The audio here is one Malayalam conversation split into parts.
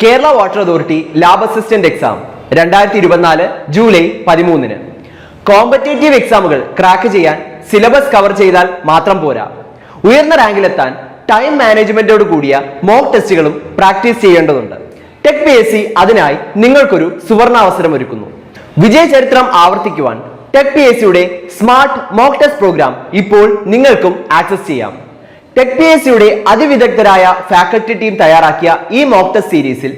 Kerala water authority lab assistant exam 2024 July 13. Competitive എക്സാമുകൾ ക്രാക്ക് ചെയ്യാൻ സിലബസ് കവർ ചെയ്താൽ മാത്രം പോരാ. ഉയർന്ന റാങ്കിലെത്താൻ ടൈം മാനേജ്മെന്റോട് കൂടിയ മോക്ക് ടെസ്റ്റുകളും പ്രാക്ടീസ് ചെയ്യേണ്ടതുണ്ട്. ടെക് PSC അതിനായി നിങ്ങൾക്കൊരു സുവർണാവസരം ഒരുക്കുന്നു. വിജയ ചരിത്രം ആവർത്തിക്കുവാൻ ടെക് PSCയുടെ സ്മാർട്ട് മോക്ക് ടെസ്റ്റ് പ്രോഗ്രാം ഇപ്പോൾ നിങ്ങൾക്കും ആക്സസ് ചെയ്യാം. ടെക് PSCയുടെ അതിവിദഗ്ധരായ ഫാക്കൽറ്റി ടീം തയ്യാറാക്കിയ ഈ മോക്ക് ടെസ്റ്റ് സീരീസിൽ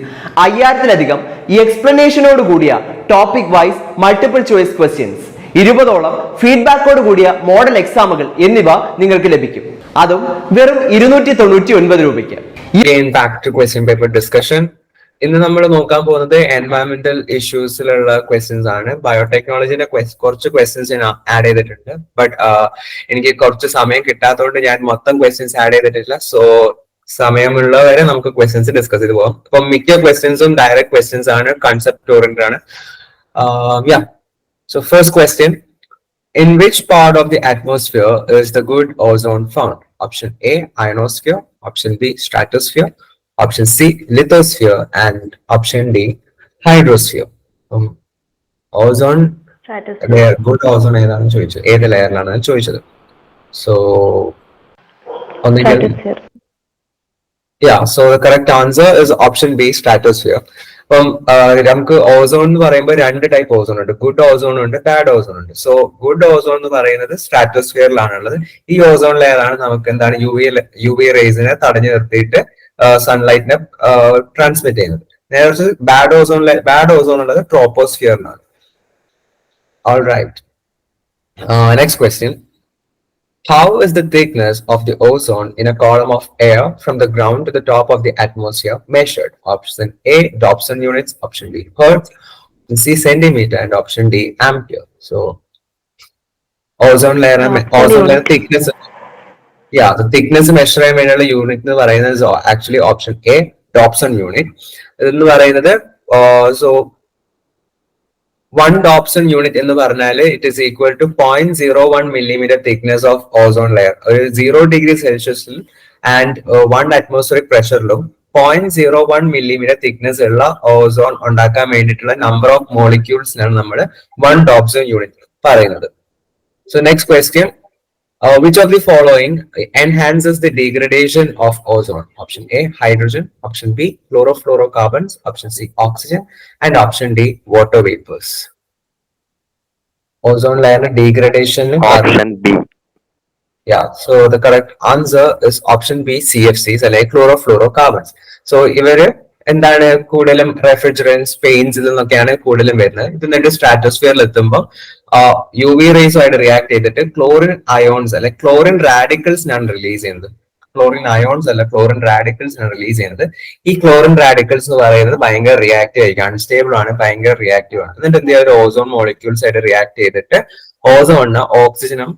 5000-ലധികം ഈ എക്സ്പ്ലനേഷനോട് കൂടിയ topic wise multiple choice questions, 20ഓളം ഫീഡ്ബാക്കോട് കൂടിയ മോഡൽ എക്സാമുകൾ എന്നിവ നിങ്ങൾക്ക് ലഭിക്കും. അതും വെറും 299 രൂപയ്ക്ക്. ഇന്ന് നമ്മൾ നോക്കാൻ പോകുന്നത് എൻവയറമെന്റൽ ഇഷ്യൂസിലുള്ള ക്വസ്റ്റ്യൻസ് ആണ്. ബയോടെക്നോളജിന്റെ കുറച്ച് ക്വസ്റ്റ്യൻസ് ഞാൻ ആഡ് ചെയ്തിട്ടുണ്ട്. ബട്ട് എനിക്ക് കുറച്ച് സമയം കിട്ടാത്തതുകൊണ്ട് ഞാൻ മൊത്തം ക്വസ്റ്റ്യൻസ് ആഡ് ചെയ്തിട്ടില്ല. സോ സമയമുള്ളവരെ നമുക്ക് ക്വസ്റ്റ്യൻസ് ഡിസ്കസ് ചെയ്ത് പോകാം. അപ്പം മിക്ക ക്വസ്റ്റ്യൻസും ഡയറക്റ്റ് ക്വസ്റ്റ്യൻസ് ആണ്, കൺസെപ്റ്റ് ഓറിയന്റഡ് ആണ്. So first question, in which part of the atmosphere is the good ozone found? Option A, ionosphere. Option B, stratosphere. Option C, lithosphere. And option D, hydrosphere. Ozone layer, good ozone ഏതാണ് ചോദിച്ചത്, ഏത് ലെയറിലാണ് ചോദിച്ചത്. So yeah, so the correct answer is option B, stratosphere. അപ്പം നമുക്ക് ഓസോൺ എന്ന് പറയുമ്പോൾ 2 ടൈപ്പ് ഓസോൺ ഉണ്ട്. ഗുഡ് ഓസോൺ ഉണ്ട്, ബാഡ് ഓസോൺ ഉണ്ട്. സോ ഗുഡ് ഓസോൺ എന്ന് പറയുന്നത് സ്ട്രാറ്റോസ്ഫിയറിലാണുള്ളത്. ഈ ഓസോൺ ലെയറാണ് നമുക്ക് എന്താണ് യു വി റേസിനെ തടഞ്ഞു നിർത്തിയിട്ട് സൺലൈറ്റിനെ ട്രാൻസ്മിറ്റ് ചെയ്യുന്നത്. നേരെ ബാഡ് ഓസോൺ ഉള്ളത് ട്രോപ്പോസ്ഫിയറിനാണ്. Alright. Next question. How is the thickness of the ozone in a column of air from the ground to the top of the atmosphere measured? Option A, Dobson units. Option B, Hertz. Option C, centimeter. And option D, ampere. So, ozone layer thickness. Yeah, the thickness measured unit is actually option A, Dobson unit. So, 1 Dobson unit in the Varnale, it is equal to 0.01 millimeter thickness of ozone layer. 0 degrees Celsius and 1 atmospheric pressure low, 0.01 millimeter thickness ulla ozone undakkan vendittulla number of molecules nanu nammal 1 Dobson unit parayunnathu. So next question, which of the following enhances the degradation of ozone? Option A, hydrogen. Option B, chlorofluorocarbons. Option C, oxygen. And option D, water vapors. Ozone layer degradation. Option B. Yeah, so the correct answer is option B, CFCs, like chlorofluorocarbons. So ഇവര് എന്താണ് കൂടുതലും റെഫ്രിജറൻസ്, പെയിന്റ്സ് ഇതെന്നൊക്കെയാണ് കൂടുതലും വരുന്നത്. ഇത് എന്നിട്ട് സ്ട്രാറ്റോസ്ഫിയറിൽ എത്തുമ്പോൾ യു വി റേസുമായിട്ട് റിയാക്ട് ചെയ്തിട്ട് ക്ലോറിൻ അയോൺസ് അല്ലെ ക്ലോറിൻ റാഡിക്കൽസിനാണ് റിലീസ് ചെയ്യുന്നത്. ക്ലോറിൻ അയോൺസ് അല്ല ക്ലോറിൻ റാഡിക്കൽസിനാണ് റിലീസ് ചെയ്യുന്നത്. ഈ ക്ലോറിൻ റാഡിക്കൽസ് എന്ന് പറയുന്നത് ഭയങ്കര റിയാക്റ്റീവ് ആയിരിക്കും, അൺസ്റ്റേബിൾ ആണ്, ഭയങ്കര റിയാക്റ്റീവ് ആണ്. എന്നിട്ട് എന്ത് ചെയ്യുക, ഓസോൺ മോളിക്യൂൾസ് ആയിട്ട് റിയാക്ട് ചെയ്തിട്ട് ഓസോണിന് ഓക്സിജൻ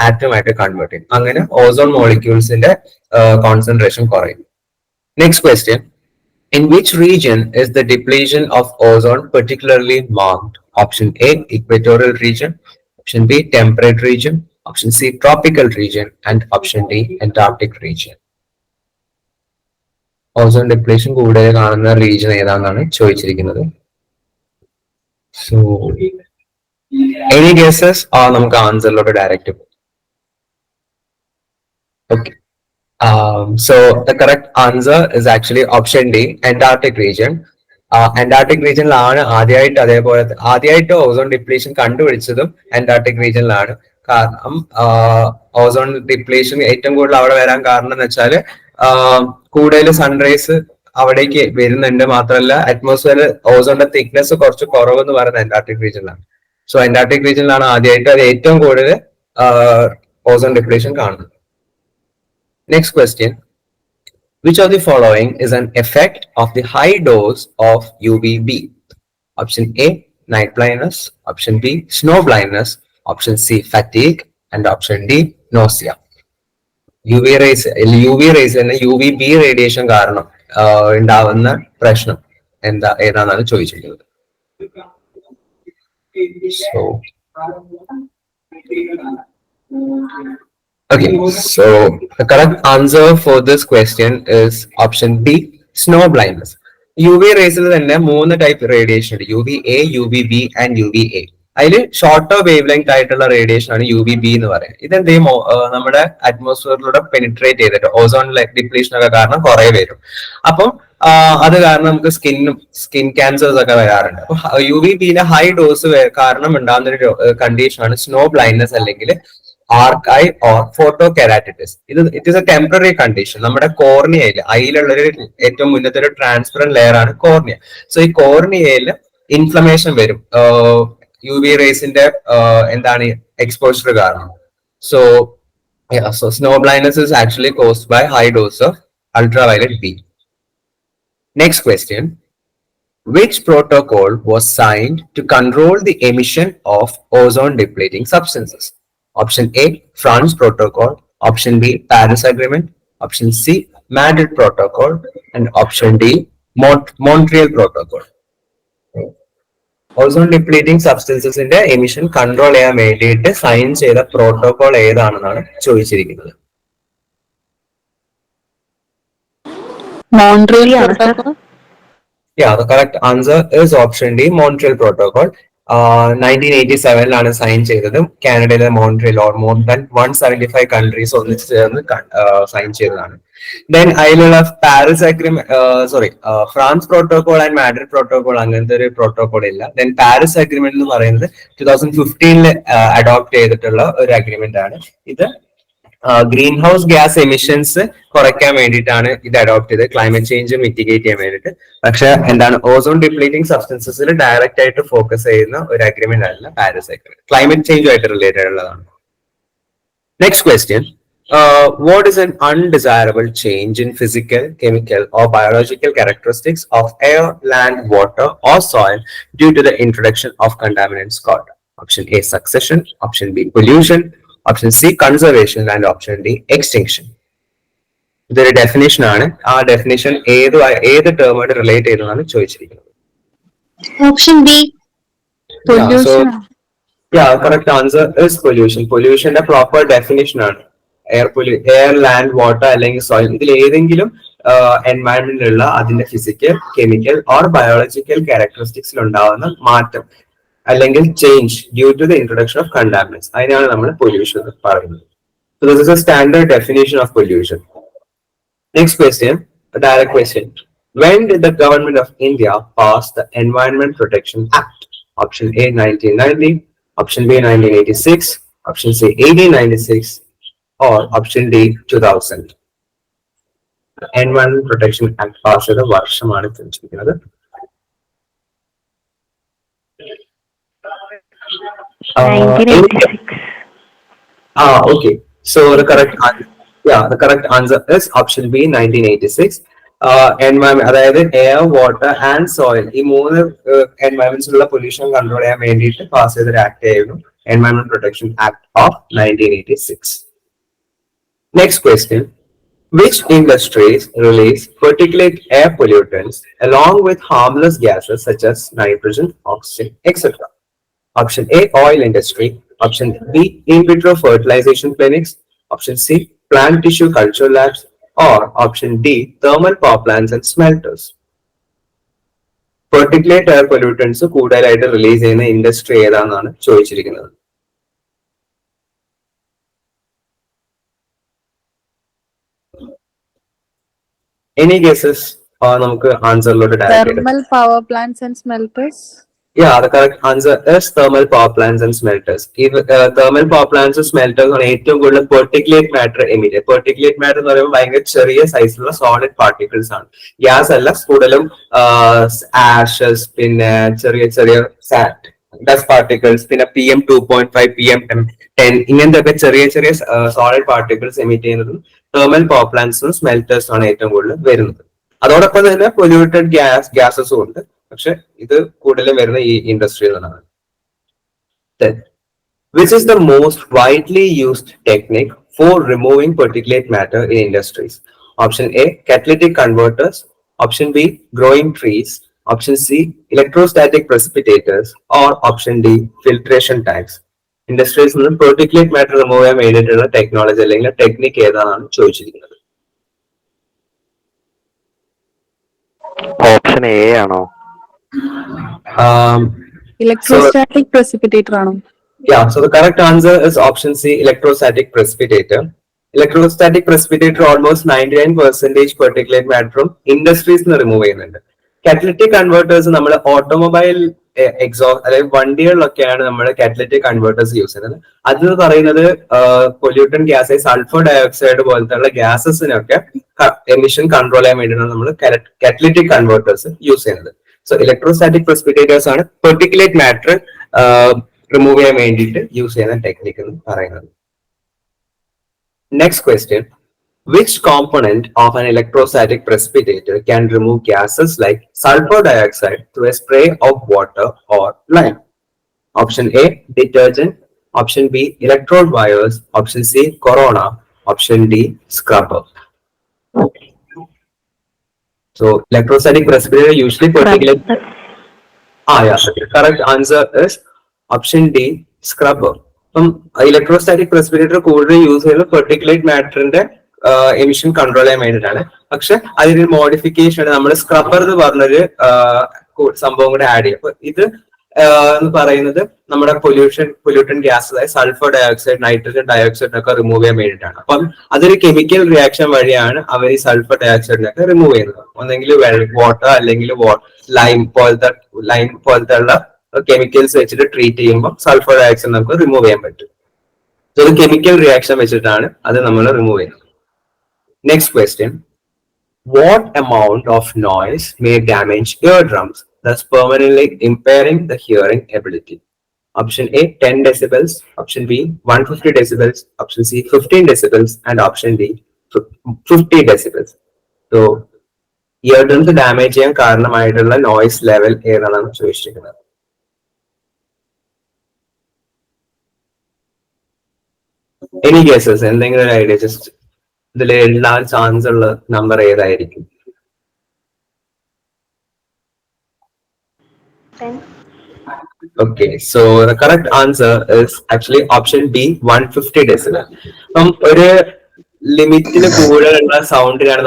ആറ്റമായിട്ട് കൺവേർട്ട് ചെയ്യും. അങ്ങനെ ഓസോൺ മോളിക്യൂൾസിന്റെ കോൺസെൻട്രേഷൻ കുറയും. Next question. In which region is the depletion of ozone particularly marked? Option A, equatorial region. Option B, temperate region. Option C, tropical region. And option D, Antarctic region. Ozone depletion കൂടുതൽ കാണുന്ന region ഏതാണെന്നാണ് ചോദിച്ചിരിക്കുന്നത്. So, any guesses? നമുക്ക് ആൻസറിലോട്ട് ഡയറക്റ്റ് പോകും. Okay. So the correct answer is actually option D, Antarctic region. Antarctic regionിലാണ് ആദ്യമായിട്ട് ഓസോൺ ഡിപ്ലീഷൻ കണ്ടുപിടിച്ചതും Antarctic regionിലാണ്. കാരണം ഓസോൺ ഡിപ്ലീഷൻ ഏറ്റവും കൂടുതൽ അവിടെ വരാൻ കാരണം എന്ന് വെച്ചാൽ കൂടുതൽ സൺറൈസ് അവിടേക്ക് വരുന്നുണ്ട്. മാത്രമല്ല അറ്റ്മോസ്ഫിയർ ഓസോണിന്റെ തിക്നെസ് കുറച്ച് കുറവെന്ന് പറയുന്നത് Antarctic regionിലാണ്. സോ Antarctic regionിലാണ് ആദ്യമായിട്ട് അത് ഏറ്റവും കൂടുതൽ ഓസോൺ ഡിപ്ലീഷൻ കാണുന്നത്. Next question. Which of the following is an effect of the high dose of UVB? Option A, night blindness. Option B, snow blindness. Option C, fatigue. And option D, nausea. UV rays and UVB radiation കാരണം ഉണ്ടാവുന്ന പ്രശ്നം ഏതാണെന്നാണ് ചോദിച്ചിരിക്കുന്നത്. So okay, so the correct answer for this question is option B, snow blindness. U V റേസിൽ തന്നെ 3 ടൈപ്പ് റേഡിയേഷൻ ഉണ്ട്, U V A, U V B and U V A. അതിൽ ഷോർട്ടർ വേവ് ലെങ്ത് ആയിട്ടുള്ള റേഡിയേഷൻ ആണ് യു വി ബി എന്ന് പറയുന്നത്. ഇതെന്ത് ചെയ്യും, നമ്മുടെ അറ്റ്മോസ്ഫിയറിലൂടെ പെനിട്രേറ്റ് ചെയ്തിട്ട് ഓസോൺ ഡിപ്ലീഷൻ ഒക്കെ കാരണം കുറെ വരും. അപ്പം അത് കാരണം നമുക്ക് സ്കിൻ ക്യാൻസേഴ്സ് ഒക്കെ വരാറുണ്ട്. അപ്പൊ യു വി ബിയിലെ ഹൈ ഡോസ് കാരണം ഉണ്ടാകുന്ന ഒരു കണ്ടീഷൻ ആണ് സ്നോ ബ്ലൈൻഡ്നസ് അല്ലെങ്കിൽ arc eye or photo keratitis. It is a temporary condition. നമ്മുടെ കോർണിയയിൽ അതിലുള്ളൊരു ഏറ്റവും മുന്നത്തെ ഒരു ട്രാൻസ്പെറന്റ് ലെയർ ആണ് കോർണിയ. സോ ഈ കോർണിയയിൽ ഇൻഫ്ലമേഷൻ വരും യു വി റേസിന്റെ എന്താണ് എക്സ്പോഷർ കാരണം. So snow blindness is actually caused by high dose of ultraviolet B. Next question. Which protocol was signed to control the emission of ozone depleting substances? Option A, France Protocol. Option B, Paris Agreement. Option C, Madrid Protocol. And option D, Montreal Protocol. Ozone depleting substances in the emission control ചെയ്യാൻ വേണ്ടിയിട്ട് സൈൻ ചെയ്ത പ്രോട്ടോകോൾ ഏതാണെന്നാണ് ചോദിച്ചിരിക്കുന്നത്. Montreal Protocol. Yeah, the correct answer is option D, Montreal Protocol. 1987 sign ചെയ്തത്. കാനഡയിലെ Montreal or more than 175 countries ഒന്നിച്ച് ചേർന്ന് സൈൻ ചെയ്തതാണ്. ദെൻ അതിലുള്ള Paris agreement France protocol and Madrid protocol അങ്ങനത്തെ ഒരു പ്രോട്ടോകോൾ ഇല്ല. ദെൻ പാരീസ് അഗ്രിമെന്റ് എന്ന് പറയുന്നത് 2015 അഡോപ്റ്റ് ചെയ്തിട്ടുള്ള ഒരു അഗ്രിമെന്റ് ആണ്. ഇത് ഗ്രീൻ ഹൗസ് ഗ്യാസ് എമിഷൻസ് കുറയ്ക്കാൻ വേണ്ടിയിട്ടാണ് ഇത് അഡോപ്റ്റ് ചെയ്ത് ക്ലൈമറ്റ് ചേഞ്ച് മിറ്റിഗേറ്റ് ചെയ്യാൻ വേണ്ടിയിട്ട്. പക്ഷെ എന്താണ് ഓസോൺ ഡിപ്ലീറ്റിംഗ് സബ്സ്റ്റൻസസിൽ ഡയറക്റ്റ് ആയിട്ട് ഫോക്കസ് ചെയ്യുന്ന ഒരു അഗ്രിമെന്റ് അല്ല പാരീസ് അഗ്രിമെന്റ്. ക്ലൈമറ്റ് ചേഞ്ചുമായിട്ട് റിലേറ്റഡ് ഉള്ളതാണ്. Next question. What is an undesirable change in physical, chemical or biological characteristics of air, land, water or soil due to the introduction of contaminants called? Option A, succession. Option B, pollution. Option C, conservation. And option D, extinction. ഇതൊരു ഡെഫിനേഷൻ ആണ്. ആ ഡെഫിനേഷൻ ഏത് ടേമായിട്ട് റിലേറ്റ് ചെയ്തതാണ് ചോദിച്ചിരിക്കുന്നത്. Option B, pollution. Correct answer is pollution. Pollutionന്റെ പ്രോപ്പർ ഡെഫിനേഷൻ ആണ് എയർ, ലാൻഡ്, വാട്ടർ അല്ലെങ്കിൽ സോയിൽ. ഇതിൽ ഏതെങ്കിലും എൻവയറൺമെന്റിലുള്ള അതിന്റെ ഫിസിക്കൽ, കെമിക്കൽ ഓർ ബയോളജിക്കൽ ക്യാരക്ടറിസ്റ്റിക്സിൽ ഉണ്ടാവുന്ന മാറ്റം അല്ലെങ്കിൽ change due to the introduction of contaminants, അതിനാണ് നമ്മൾ പൊല്യൂഷൻ എന്ന് പറയുന്നത്. So this is a standard definition of pollution. Next question, a direct question. When did the government of India pass the Environment Protection Act? Option A, 1990. Option B, 1986. Option C, 1896. Or option D, 2000. The Environment Protection Act passed ചെയ്ത വർഷമാണ് ചോദിച്ചിരിക്കുന്നത്. Okay. So the correct answer is option B, 1986. Environment, അതായത് എയർ, വാട്ടർ ആൻഡ് സോയിൽ, ഈ 3 എൻവയറൺമെന്റ്സിലുള്ള പൊല്യൂഷൻ കൺട്രോൾ ചെയ്യാൻ വേണ്ടിയിട്ട് പാസ് ചെയ്തൊരു ആക്ട് ആയിരുന്നു environment protection act of 1986. Next question. Which industries release particulate air pollutants along with harmless gases such as nitrogen, oxygen, etc.? Option A, oil industry. Option B, in vitro fertilization clinics. Option C, plant tissue culture labs. Or option D, thermal power plants and smelters. Particulate air pollutants കൂടുതലായിട്ട് റിലീസ് ചെയ്യുന്ന ഇൻഡസ്ട്രി ഏതാണെന്നാണ് ചോദിച്ചിരിക്കുന്നത്. Any guesses? നമുക്ക് ആൻസറിലോട്ട് direct. Thermal power plants and smelters. Yeah, the correct answer is thermal power plants and smelters. Thermal power plants and smelters ആണ് ഏറ്റവും കൂടുതൽ particulate matter emit. Particulate matter എന്ന് പറയുമ്പോൾ ഭയങ്കര ചെറിയ സൈസിലുള്ള സോളിഡ് പാർട്ടിക്കിൾസ് ആണ്. ഗ്യാസ് അല്ല, കൂടുതലും ആഷസ്, പിന്നെ ചെറിയ ചെറിയ ഡസ്റ്റ് പാർട്ടിക്കിൾസ്, പിന്നെ PM2.5, PM10 ഇങ്ങനത്തെ ഒക്കെ ചെറിയ ചെറിയ സോളിഡ് പാർട്ടിക്കിൾസ് എമിറ്റ് ചെയ്യുന്നതും thermal power plants and smelters ആണ് ഏറ്റവും കൂടുതൽ വരുന്നത്. അതോടൊപ്പം തന്നെ പൊല്യൂട്ടഡ് ഗ്യാസസും ഉണ്ട്. പക്ഷെ ഇത് കൂടുതലും വരുന്ന ഈ ഇൻഡസ്ട്രിയിൽ നിന്നാണ്. Which is the most widely used technique for removing particulate matter in industries? Option A, catalytic converters. Option B, growing trees. Option C, electrostatic precipitators. Or option D, filtration tanks. ഇൻഡസ്ട്രീസിൽ നിന്ന് പെർട്ടിക്കുലേറ്റ് മാറ്റർ റിമൂവ് ചെയ്യാൻ വേണ്ടിയിട്ടുള്ള ടെക്നോളജി അല്ലെങ്കിൽ ടെക്നിക്ക് ഏതാണെന്ന് ചോദിച്ചിരിക്കുന്നത്. ഓപ്ഷൻ എ ആണോ? Um, ഇലക്ട്രോസ്റ്റാറ്റിക് പ്രസിപ്പിറ്റേറ്റർ ആണോ? Yeah, so the correct answer is option C, electrostatic precipitator. Electrostatic precipitator almost 99% particulate matter from industries remove ചെയ്യുന്നുണ്ട്. കാറ്റലിറ്റിക് കൺവേർട്ടേഴ്സ് നമ്മൾ ഓട്ടോമൊബൈൽ എക്സോസ്റ്റ് അതായത് വണ്ടികളിലൊക്കെയാണ് നമ്മൾ കാറ്റലിറ്റിക് കൺവേർട്ടേഴ്സ് യൂസ് ചെയ്യുന്നത്. അത് പറയുന്നത് പൊല്യൂട്ടൻ ഗ്യാസ് സൾഫർ ഡയോക്സൈഡ് പോലത്തെ ഗ്യാസസിനൊക്കെ എമിഷൻ കൺട്രോൾ ചെയ്യാൻ വേണ്ടിയിട്ടാണ് നമ്മൾ കാറ്റലിറ്റിക് കൺവേർട്ടേഴ്സ് യൂസ് ചെയ്യുന്നത്. സോ ഇലക്ട്രോസ്റ്റാറ്റിക് പ്രസിപ്പിറ്റേറ്റേഴ്സ് ആണ് പെർട്ടിക്കുലേറ്റ് മാറ്റർ റിമൂവ് ചെയ്യാൻ വേണ്ടിയിട്ട് യൂസ് ചെയ്യുന്ന ടെക്നിക് എന്ന് പറയുന്നത്. Next question, which component of an electrostatic precipitator can remove gases like sulfur dioxide through a spray of water or lime? Option A, detergent. Option B, electrode wires. Option C, corona. Option D, scrubber. So electrostatic precipitator usually particulate. Yeah. Correct answer is option D, scrubber. Electrostatic precipitator കൂടുതൽ യൂസ് ചെയ്യുന്നത് പെർട്ടിക്കുലേറ്റ് മാറ്ററിന്റെ എമിഷൻ കൺട്രോൾ ചെയ്യാൻ വേണ്ടിയിട്ടാണ്. പക്ഷെ അതിനൊരു മോഡിഫിക്കേഷൻ നമ്മൾ സ്ക്രബ്ബർ എന്ന് പറഞ്ഞൊരു സംഭവം കൂടെ ആഡ് ചെയ്യും. അപ്പൊ ഇത് എന്ന് പറയുന്നത് നമ്മുടെ പൊല്യൂട്ടൻ ഗ്യാസ് അതായത് സൾഫർ ഡയോക്സൈഡ്, നൈട്രജൻ ഡയോക്സൈഡ് ഒക്കെ റിമൂവ് ചെയ്യാൻ വേണ്ടിയിട്ടാണ്. അപ്പം അതൊരു കെമിക്കൽ റിയാക്ഷൻ വഴിയാണ് അവർ ഈ സൾഫർ ഡയോക്സൈഡിനൊക്കെ റിമൂവ് ചെയ്യുന്നത്. ഒന്നെങ്കിൽ വാട്ടർ അല്ലെങ്കിൽ ലൈം പോലത്തെ ഉള്ള കെമിക്കൽസ് വെച്ചിട്ട് ട്രീറ്റ് ചെയ്യുമ്പോൾ സൾഫർ ഡയോക്സൈഡ് നമുക്ക് റിമൂവ് ചെയ്യാൻ പറ്റും. സോ ഒരു കെമിക്കൽ റിയാക്ഷൻ വെച്ചിട്ടാണ് അത് നമ്മൾ റിമൂവ് ചെയ്യുന്നത്. Next question, what amount of noise may damage year drums thus permanently impairing the hearing ability? Option A, 10 decibels. Option B, 150 decibels. Option C, 15 decibels. And option D, 50 decibels. So year drums damage ചെയ്യാൻ കാരണമായിട്ടുള്ള നോയ്സ് ലെവൽ ഏതാണെന്ന് ചോദിച്ചിരിക്കുന്നത്. എനി ഗസസ്, എന്തെങ്കിലും ഒരു ഐഡിയ? ജസ്റ്റ് ഇതിൽ എഴുതാൻ ചാൻസ് ഉള്ള നമ്പർ ഏതായിരിക്കും? Okay, so the correct answer is actually option B, 150 decibel. ഒരു ലിമിറ്റിന് കൂടുതലുള്ള സൗണ്ടിനാണ്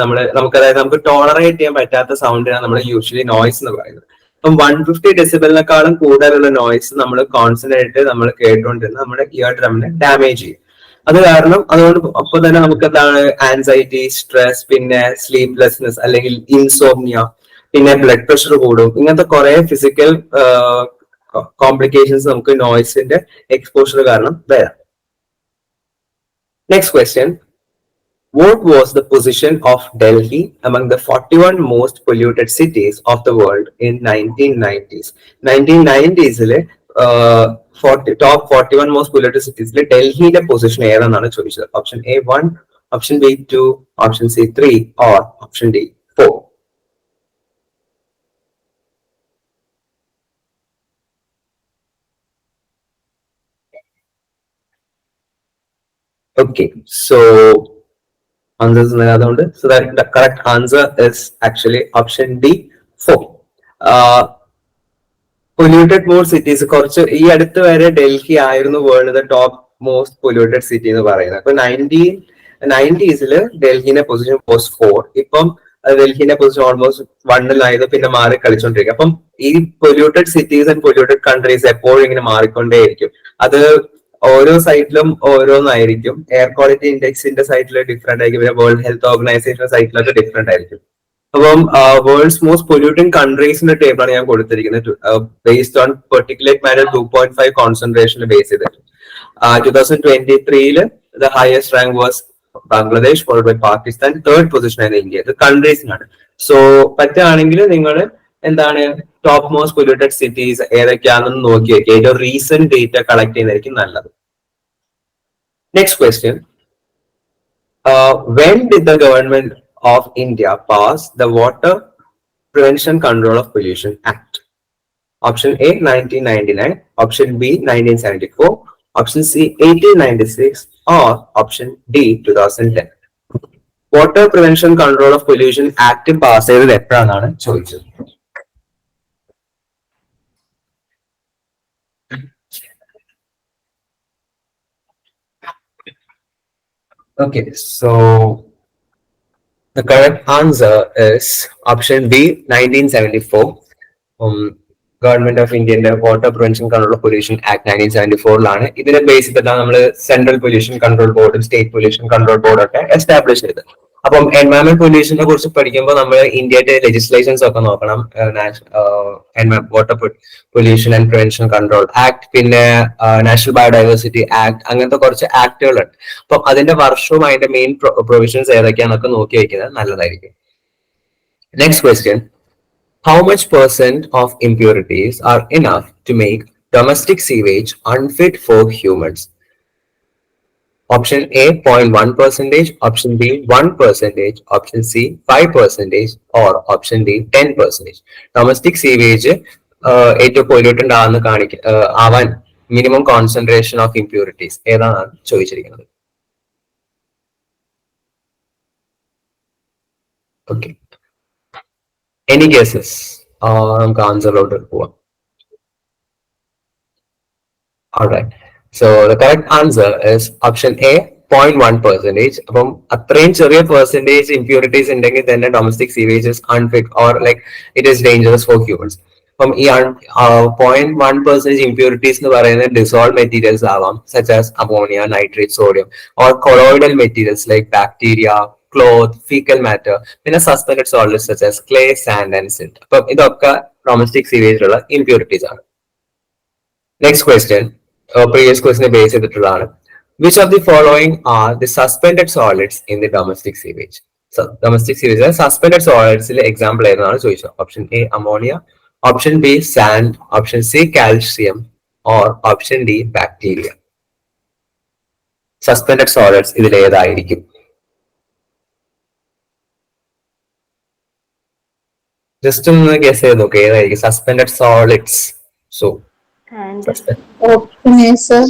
നമുക്ക് ടോളറേറ്റ് ചെയ്യാൻ പറ്റാത്ത സൗണ്ടിനാണ് നമ്മൾ യൂഷ്വലി നോയ്സ് എന്ന് പറയുന്നത്. അപ്പം 150 ഡെസിബലിനെക്കാളും കൂടുതലുള്ള നോയ്സ് നമ്മൾ കോൺസെൻട്രേറ്റ് നമ്മൾ കേട്ടുകൊണ്ടിരുന്ന നമ്മുടെ ഇയർ ഡ്രമിനെ ഡാമേജ് ചെയ്യും. അത് കാരണം അതുകൊണ്ട് അപ്പൊ തന്നെ നമുക്ക് എന്താണ് ആൻസൈറ്റി, സ്ട്രെസ്, പിന്നെ സ്ലീപ്ലെസ്നെസ് അല്ലെങ്കിൽ ഇൻസോംനിയ, പിന്നെ ബ്ലഡ് പ്രഷർ കൂടും. ഇങ്ങനത്തെ കുറെ ഫിസിക്കൽ കോംപ്ലിക്കേഷൻസ് നമുക്ക് നോയ്സിന്റെ എക്സ്പോഷർ കാരണം വരാം. Next question, what was the position of Delhi among the 41 most polluted cities of the world in 1990s? 1990s top 41 most polluted cities ഡൽഹിയുടെ പൊസിഷൻ ഏതാണെന്നാണ് ചോദിച്ചത്. Option A 1, option B 2, option C 3 or option D 4. Okay, so answers അതുകൊണ്ട് so that the correct answer is actually option D 4. Polluted more cities, കുറച്ച് ഈ അടുത്ത് വരെ ഡൽഹി ആയിരുന്നു world top most polluted city എന്ന് പറയുന്നത്. അപ്പൊ 1990s ഡൽഹിന്റെ പൊസിഷൻ വാസ് 4. ഇപ്പം ഡൽഹിന്റെ പൊസിഷൻ ഓൾമോസ്റ്റ് 1-ലായത്, പിന്നെ മാറി കളിച്ചോണ്ടിരിക്കും. അപ്പം ഈ polluted cities and polluted countries എപ്പോഴും ഇങ്ങനെ മാറിക്കൊണ്ടേയിരിക്കും. അത് ഓരോ സൈറ്റിലും ഓരോന്നായിരിക്കും. എയർ ക്വാളിറ്റി ഇൻഡെക്സിന്റെ സൈറ്റിൽ ഡിഫറെന്റ് ആയിരിക്കും, പിന്നെ വേൾഡ് ഹെൽത്ത് ഓർഗനൈസേഷന്റെ സൈറ്റിലൊക്കെ ഡിഫറെന്റ് ആയിരിക്കും. അപ്പം വേൾഡ്സ് മോസ്റ്റ് പൊല്യൂട്ടിംഗ് കൺട്രീസിന്റെ ടേബിളാണ് ഞാൻ കൊടുത്തിരിക്കുന്നത്, based on particulate matter 2.5 concentration base ചെയ്തിട്ട്. 2023 the highest rank was Bangladesh, followed by Pakistan, third position ആയിരുന്നു ഇന്ത്യ. ഇത് കൺട്രീസിനാണ്. സോ പറ്റുകയാണെങ്കിൽ നിങ്ങൾ എന്താണ് ടോപ്പ് മോസ്റ്റ് പൊല്യൂട്ടഡ് സിറ്റീസ് ഏതൊക്കെയാണെന്ന് നോക്കി വെക്കുക. ഏറ്റവും റീസെന്റ് ഡേറ്റ കളക്ട് ചെയ്യുന്നതായിരിക്കും നല്ലത്. Next question, when did the government of India pass the Water Prevention Control of Pollution Act? Option A 1999, option B 1974, option C 1896 or option D 2010. Water Prevention Control of Pollution Act pass ചെയ്തത് എപ്പോഴാണെന്നാണ് ചോദിച്ചത്. Okay, so The correct answer is option B, 1974. Government of Indian Water Prevention Control Pollution Act 1974 ഇതിനെ ബേസ് ചെയ്തിട്ടാണ് നമ്മൾ സെൻട്രൽ പൊല്യൂഷൻ കൺട്രോൾ ബോർഡും സ്റ്റേറ്റ് പൊല്യൂഷൻ കൺട്രോൾ ബോർഡും ഒക്കെ എസ്റ്റാബ്ലിഷ് ചെയ്തത്. അപ്പം എൻവയറമെന്റ് പൊല്യൂഷനെ കുറിച്ച് പഠിക്കുമ്പോൾ നമ്മൾ ഇന്ത്യയുടെ ലെജിസ്ലേഷൻസ് ഒക്കെ നോക്കണം. Water pollution and prevention control act, പിന്നെ നാഷണൽ ബയോഡൈവേഴ്സിറ്റി ആക്ട്, അങ്ങനത്തെ കുറച്ച് ആക്ടുകളുണ്ട്. അപ്പം അതിന്റെ വർഷവും അതിന്റെ മെയിൻ പ്രൊവിഷൻസ് ഏതൊക്കെയാണെന്നൊക്കെ നോക്കി വെക്കുന്നത് നല്ലതായിരിക്കും. Next question. How much percent of impurities are enough to make domestic sewage unfit for humans? Option A, 0.1 percentage, option B, 1 percentage, option C, 5 percentage, or option D, 10 percentage. Domestic sewage ഏറ്റവും പൊല്യൂട്ടന്റ് ആണെന്ന് ആവാൻ മിനിമം കോൺസെൻട്രേഷൻ ഓഫ് ഇംപ്യൂരിറ്റീസ് ഏതാണ് ചോദിച്ചിരിക്കുന്നത്. Okay, any guesses? നമുക്ക് ആൻസറിലോട്ട് പോവാം. Alright. So the correct answer is option A, 0.1 percentage. അപ്പം അത്രയും ചെറിയ പെർസെന്റേജ് ഇംപ്യൂരിറ്റീസ് ഉണ്ടെങ്കിൽ തന്നെ domestic sewage is unfit or like it is dangerous for humans. അപ്പം ഈ 0.1% ഇംപ്യൂരിറ്റീസ് എന്ന് പറയുന്നത് ഡിസോൾവ് മെറ്റീരിയൽസ് ആവാം, such as ammonia, nitrate, sodium, or colloidal materials like bacteria, cloth, faecal matter, പിന്നെ suspended solids such as clay, sand and silt. അപ്പം ഇതൊക്കെ ഡൊമസ്റ്റിക് സീവേജിലുള്ള ഇംപ്യൂരിറ്റീസ് ആണ്. നെക്സ്റ്റ് ക്വസ്റ്റ്യൻ പ്രീവിയസ് ക്വസ്റ്റിനെ ബേസ് ചെയ്തിട്ടുള്ളതാണ്. Which of the following are the suspended solids in the domestic sewage? Domestic sewage suspended സോളിഡ്സിലെ example ഏതാണ് ചോദിച്ചത്. Option A ammonia, option B sand, option C calcium, or option D bacteria. Suspended solids ഇതിൽ ഏതായിരിക്കും? ജസ്റ്റ് ഒന്ന് ഗസ് ചെയ്ത് നോക്കുക ഏതായിരിക്കും suspended solids. So Option A, sir.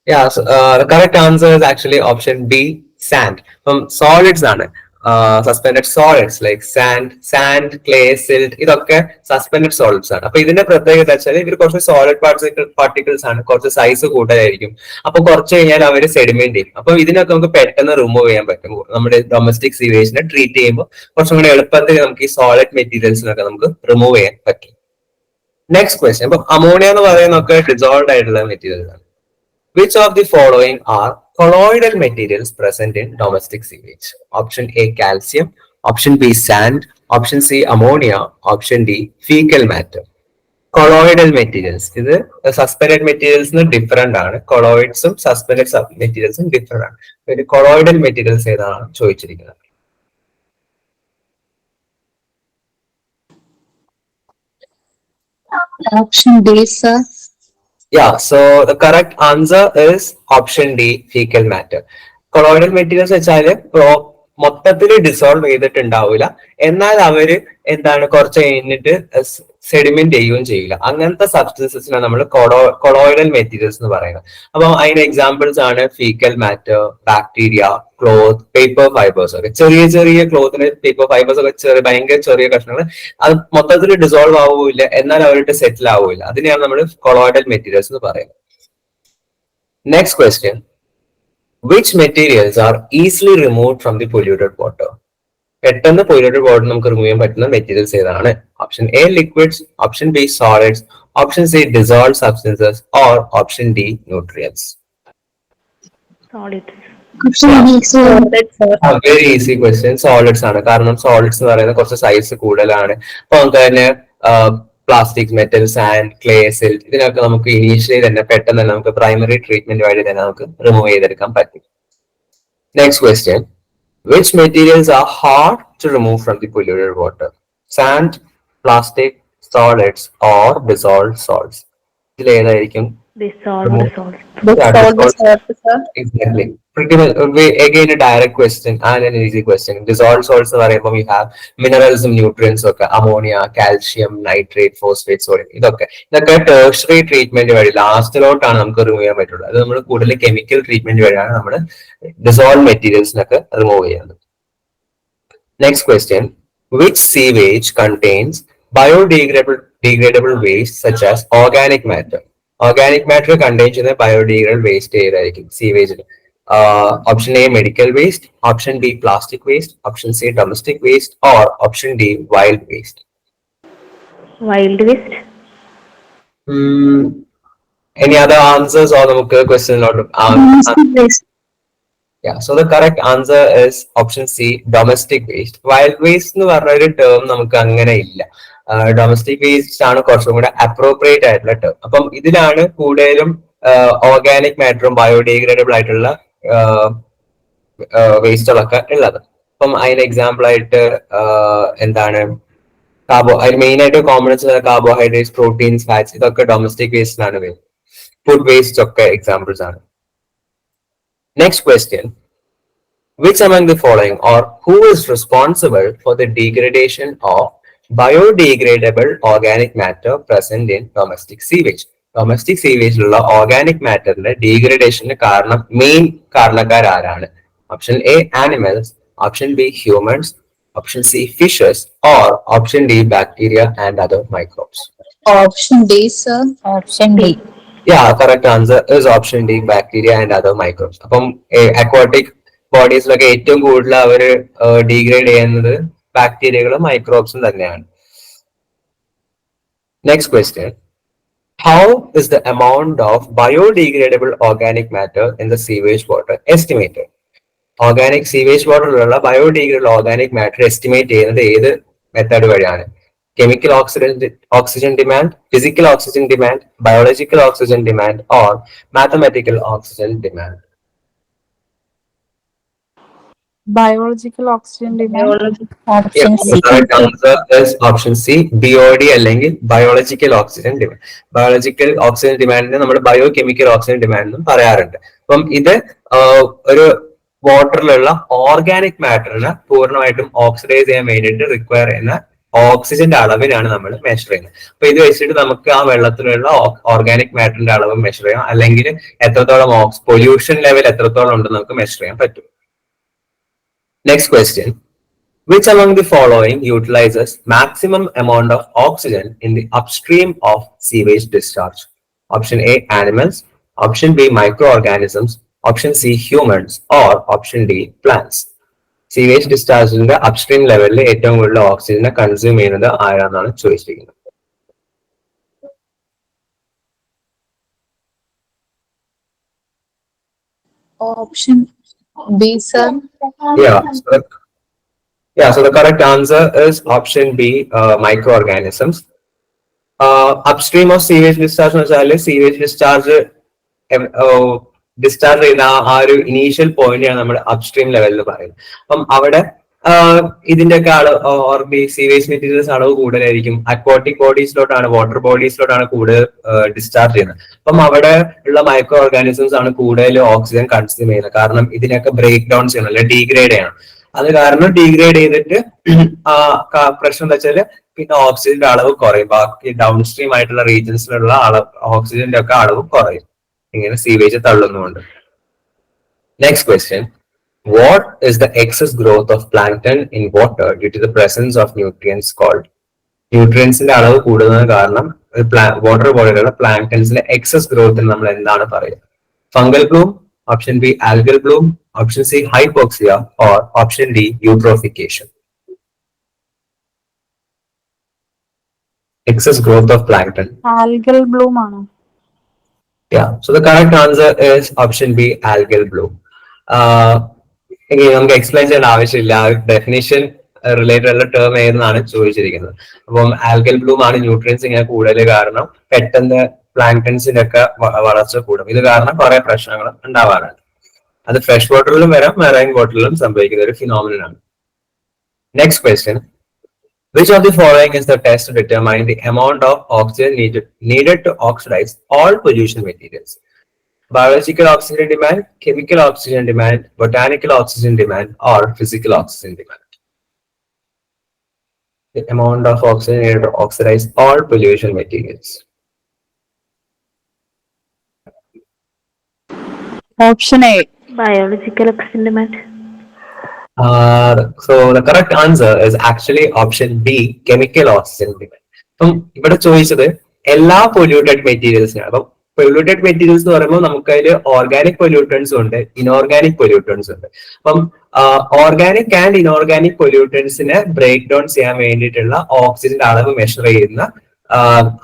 yeah, so, the correct answer is actually option B, sand. Solids ആണ് suspended solids like sand, clay, silt, ഇതൊക്കെ സസ്പെൻഡഡ് സോളിഡ്സ് ആണ്. അപ്പൊ ഇതിന്റെ പ്രത്യേകത വെച്ചാൽ ഇവർ കുറച്ച് സോളിഡ് പാർട്ടിക്കിൾസ് ആണ്, കുറച്ച് സൈസ് കൂടുതലായിരിക്കും. അപ്പൊ കുറച്ച് കഴിഞ്ഞാൽ അവർ സെഡിമെന്റ് ചെയ്യും. അപ്പൊ ഇതിനൊക്കെ നമുക്ക് പെട്ടെന്ന് റിമൂവ് ചെയ്യാൻ പറ്റും. നമ്മുടെ ഡൊമസ്റ്റിക് സീവേജിനെ ട്രീറ്റ് ചെയ്യുമ്പോൾ കുറച്ചും കൂടെ എളുപ്പത്തിൽ നമുക്ക് ഈ സോളിഡ് മെറ്റീരിയൽസിനൊക്കെ നമുക്ക് റിമൂവ് ചെയ്യാൻ പറ്റും. Next question. അപ്പൊ അമോണിയ എന്ന് പറയുന്നതൊക്കെ ഡിസോൾവ് ആയിട്ടുള്ള മെറ്റീരിയൽസ് ആണ്. Which of the following are colloidal materials present in domestic sewage? Option A, calcium, option B, sand, option C, ammonia, option D, fecal matter. Colloidal materials ഇത് സസ്പെൻഡഡ് മെറ്റീരിയൽസിന് ഡിഫറെന്റ് ആണ്. കൊളോയിഡ്സും സസ്പെൻഡഡ് മെറ്റീരിയൽസും ഡിഫറെന്റ് ആണ്. കൊളോയിഡൽ മെറ്റീരിയൽസ് ഏതാണ് ചോദിച്ചിരിക്കുന്നത്? Option D, sir. Yeah, so the correct answer is option D, fecal matter. Colloidal materials വെച്ചാല് മൊത്തത്തിൽ ഡിസോൾവ് ചെയ്തിട്ടുണ്ടാവില്ല, എന്നാൽ അവര് എന്താണ് കുറച്ച് കഴിഞ്ഞിട്ട് സെഡിമെന്റ് ചെയ്യുകയും ചെയ്യില്ല. അങ്ങനത്തെ സബ്സ്റ്റൻസസിനാണ് നമ്മൾ കൊളോയിഡൽ മെറ്റീരിയൽസ് എന്ന് പറയുന്നത്. അപ്പം അതിന് എക്സാമ്പിൾസ് ആണ് fecal matter, bacteria, cloth, paper fibres ഒക്കെ. ചെറിയ ചെറിയ ക്ലോത്തിന് പേപ്പർ ഫൈബേഴ്സ് ഒക്കെ ഭയങ്കര ചെറിയ കഷ്ണങ്ങൾ, അത് മൊത്തത്തിൽ ഡിസോൾവ് ആവില്ല, എന്നാൽ അവരുടെ സെറ്റിൽ ആവില്ല. അതിനെയാണ് നമ്മൾ കൊളോയിഡൽ മെറ്റീരിയൽസ് എന്ന് പറയുന്നത്. Next question. Which materials are easily removed from the polluted water? പെട്ടെന്ന് പൊല്യൂട്ടഡ് വാട്ടർ നമുക്ക് റിമൂവ് ചെയ്യാൻ പറ്റുന്ന മെറ്റീരിയൽസ് ഏതാണ്? Option A liquids, option B solids, option C dissolve substances, or option D nutrients. Very easy question. Solids ആണ്. കാരണം സോളിഡ്സ് എന്ന് പറയുന്നത് കുറച്ച് സൈസ് കൂടുതലാണ്. അപ്പൊ നമുക്ക് തന്നെ plastic, metal, sand, clay, silt, ഇതിനൊക്കെ നമുക്ക് ഇനീഷ്യലി തന്നെ പെട്ടെന്ന് തന്നെ നമുക്ക് പ്രൈമറി ട്രീറ്റ്മെന്റ് വഴി തന്നെ നമുക്ക് റിമൂവ് ചെയ്തെടുക്കാൻ പറ്റും. Next question. Which materials are hard to remove from the polluted water? Sand, plastic, solids, or dissolved salts? ഇതിൽ ഏതായിരിക്കും? Exactly. Pretty much again a direct question and an easy question. Dissolved salts എന്ന് പറയുമ്പോൾ we have minerals and nutrients ഒക്കെ, ammonia, calcium, nitrate, phosphate, sodium, ഇതൊക്കെ tertiary treatment വഴി ലാസ്റ്റിലോട്ടാണ് നമുക്ക് റിമൂവ് ചെയ്യാൻ പറ്റുള്ളൂ. അത് നമ്മൾ കൂടുതൽ കെമിക്കൽ ട്രീറ്റ്മെന്റ് വഴിയാണ് നമ്മൾ ഡിസോൾവ് മെറ്റീരിയൽസിനൊക്കെ റിമൂവ് ചെയ്യുന്നത്. Next question. Which sewage contains biodegradable waste such as organic matter? Organic matter contains ചെയ്യുന്ന ബയോഡിഗ്രേഡബിൾ വേസ്റ്റ് ഏതായിരിക്കും സീവേജിൽ? Option A, medical waste. Option B, plastic waste. Option C, domestic waste. Or option D, wild waste. Wild waste. Any other answers or the question? Domestic waste. Yeah, so the correct answer is option C, domestic waste. Wild waste എന്ന് പറഞ്ഞ ഒരു ടേം നമുക്ക് അങ്ങനെ ഇല്ല. ഡൊമസ്റ്റിക് വേസ്റ്റ് ആണ് കുറച്ചും കൂടെ അപ്രോപ്രിയേറ്റ് ആയിട്ടുള്ള ടേം. അപ്പം ഇതിലാണ് കൂടുതലും ഓർഗാനിക് മാറ്ററും ബയോഡിഗ്രേഡബിൾ ആയിട്ടുള്ള വേസ്റ്റുകളൊക്കെ ഉള്ളത്. അപ്പം അതിന് എക്സാമ്പിൾ ആയിട്ട് എന്താണ് അതിന് മെയിൻ ആയിട്ട് കോമ്പണൻസ് കാർബോഹൈഡ്രേറ്റ്സ്, പ്രോട്ടീൻസ്, ഫാറ്റ്സ്, ഇതൊക്കെ ഡൊമസ്റ്റിക് വേസ്റ്റിലാണ് വരുന്നത്. ഫുഡ് വേസ്റ്റ് ഒക്കെ എക്സാമ്പിൾസ് ആണ്. Next question. Which among the following or who is responsible for the degradation of biodegradable organic matter present in domestic sewage? Domestic sewage ഉള്ള organic matter degradation കാരണം മെയിൻ കാരണക്കാർ ആരാണ്? Option A, animals. Option B, humans. Option C, fishes. Or option D, bacteria and other microbes. Option D, sir. Option D. Yeah, correct answer is option D, bacteria and other microbes. അപ്പം അക്വാട്ടിക് ബോഡീസിലൊക്കെ ഏറ്റവും കൂടുതൽ അവർ ഡീഗ്രേഡ് ചെയ്യുന്നത് ബാക്ടീരിയകളും മൈക്രോബ്സും തന്നെയാണ്. Next question. How is the amount of biodegradable organic matter in the sewage water estimated? Organic sewage waterലുള്ള biodegradable organic matter estimate ചെയ്യുന്നത് ഏത് മെത്തേഡ് വഴിയാണ്? Chemical oxygen demand, physical oxygen demand, biological oxygen demand, or mathematical oxygen demand? Biological oxygen demand. Option Yeah, C. the correct answer is option C, BOD അല്ലെങ്കിൽ biological oxygen demand. Biological oxygen demand നമ്മൾ ബയോകെമിക്കൽ ഓക്സിജൻ ഡിമാൻഡ് എന്നും പറയാറുണ്ട്. അപ്പം ഇത് ഒരു വാട്ടറിലുള്ള ഓർഗാനിക് മാറ്ററിനെ പൂർണ്ണമായിട്ടും ഓക്സിഡൈസ് ചെയ്യാൻ വേണ്ടിയിട്ട് റിക്വയർ ചെയ്യുന്ന ഓക്സിജന്റെ അളവിനാണ് നമ്മൾ മെഷർ ചെയ്യുന്നത്. അപ്പൊ ഇത് വെച്ചിട്ട് നമുക്ക് ആ വെള്ളത്തിലുള്ള ഓർഗാനിക് മാറ്ററിന്റെ അളവ് മെഷർ ചെയ്യാം, അല്ലെങ്കിൽ എത്രത്തോളം പൊല്യൂഷൻ ലെവൽ എത്രത്തോളം ഉണ്ടെന്ന് നമുക്ക് മെഷർ ചെയ്യാൻ പറ്റും. Next question. Which among the following utilizes maximum amount of oxygen in the upstream of sewage discharge? Option A, animals. Option B, microorganisms. Option C, humans. Or option D, plants. Sewage ഡിസ്ചാർജിന്റെ അപ്സ്ട്രീം ലെവലിൽ ഏറ്റവും കൂടുതൽ ഓക്സിജനെ കൺസ്യൂം ചെയ്യുന്നത് ആരാന്നാണ് ചോദിച്ചിരിക്കുന്നത്. Option B, sir. So the correct answer is option B, microorganisms. Upstream of sewage discharge എന്ന് വെച്ചാൽ സീവേജ് ഡിസ്ചാർജ് ചെയ്യുന്ന ആ ഒരു ഇനീഷ്യൽ പോയിന്റാണ് നമ്മൾ അപ്സ്ട്രീം ലെവലിൽ പറയുന്നത്. അപ്പം അവിടെ ഇതിന്റെയൊക്കെ സീവേജ് മെറ്റീരിയൽസ് അളവ് കൂടുതലായിരിക്കും. അക്വാട്ടിക് ബോഡീസിലോട്ടാണ്, വാട്ടർ ബോഡീസിലോട്ടാണ് കൂടുതൽ ഡിസ്ചാർജ് ചെയ്യുന്നത്. അപ്പം അവിടെ ഉള്ള മൈക്രോ ഓർഗാനിസംസ് ആണ് കൂടുതൽ ഓക്സിജൻ കൺസ്യൂം ചെയ്യുന്നത്. കാരണം ഇതിനൊക്കെ ബ്രേക്ക് ഡൗൺ ചെയ്യണം, അല്ലെങ്കിൽ ഡീഗ്രേഡ് ചെയ്യണം. അത് കാരണം ഡീഗ്രേഡ് ചെയ്തിട്ട് പ്രശ്നം എന്താ വെച്ചാല് പിന്നെ ഓക്സിജന്റെ അളവ് കുറയും. ബാക്കി ഡൗൺ സ്ട്രീം ആയിട്ടുള്ള റീജിയൻസിലുള്ള ഓക്സിജന്റെ ഒക്കെ അളവ് കുറയും, ഇങ്ങനെ സീവേജ് തള്ളുന്നുണ്ട്. Next question. What is the excess growth of plankton in water due to the presence of nutrients called? ന്യൂട്രിയൻസിന്റെ അളവ് കൂടുന്നത് കാരണം വാട്ടർ ബോഡിയിലുള്ള പ്ലാങ്ടൻസിന്റെ എക്സസ് ഗ്രോത്തിന് നമ്മൾ എന്താണ് പറയുക? Fungal bloom, option B algal bloom, option C hypoxia, or option D eutrophication. Excess growth of plankton. Algal bloom ആണോ? Yeah, so the correct answer is option B, algal bloom. നമുക്ക് എക്സ്പ്ലെയിൻ ചെയ്യേണ്ട ആവശ്യമില്ല, ഡെഫിനിഷൻ റിലേറ്റഡ് ഉള്ള ടേം ഏതെന്നാണ് ചോദിച്ചിരിക്കുന്നത്. അപ്പം ആൽഗൽ ബ്ലൂം ആണ് ന്യൂട്രിയൻസ് ഇങ്ങനെ കൂടുതൽ കാരണം പെട്ടെന്ന് പ്ലാങ്ടൻസിന്റെ ഒക്കെ വളർച്ച കൂടും. ഇത് കാരണം കുറെ പ്രശ്നങ്ങൾ ഉണ്ടാവാറുണ്ട്. അത് ഫ്രഷ് വാട്ടറിലും വരാം, മെറൈൻ വാട്ടറിലും സംഭവിക്കുന്ന ഒരു ഫിനോമിനൻ ആണ്. Next question. Which of the following is the test to determine the amount of oxygen needed to oxidize all pollution materials? Biological oxygen demand, chemical oxygen demand, botanical oxygen demand, or physical oxygen demand? The amount of oxygen needed to oxidize all pollution materials. Option A. Biological oxygen demand. So the correct answer is actually option B, chemical oxygen demand. ഇവിടെ ചോദിച്ചത് എല്ലാ പൊല്യൂട്ടഡ് മെറ്റീരിയൽസിനാണ്. അപ്പം പൊല്യൂട്ടഡ് മെറ്റീരിയൽസ് എന്ന് പറയുമ്പോൾ നമുക്ക് അതിൽ ഓർഗാനിക് പൊല്യൂട്ടൻസും ഉണ്ട്, ഇനോർഗാനിക് പൊല്യൂട്ടൻസും ഉണ്ട്. അപ്പം ഓർഗാനിക് ആൻഡ് ഇനോർഗാനിക് പൊല്യൂട്ടൻസിനെ ബ്രേക്ക് ഡൗൺ ചെയ്യാൻ വേണ്ടിയിട്ടുള്ള ഓക്സിജന്റെ അളവ് മെഷർ ചെയ്യുന്ന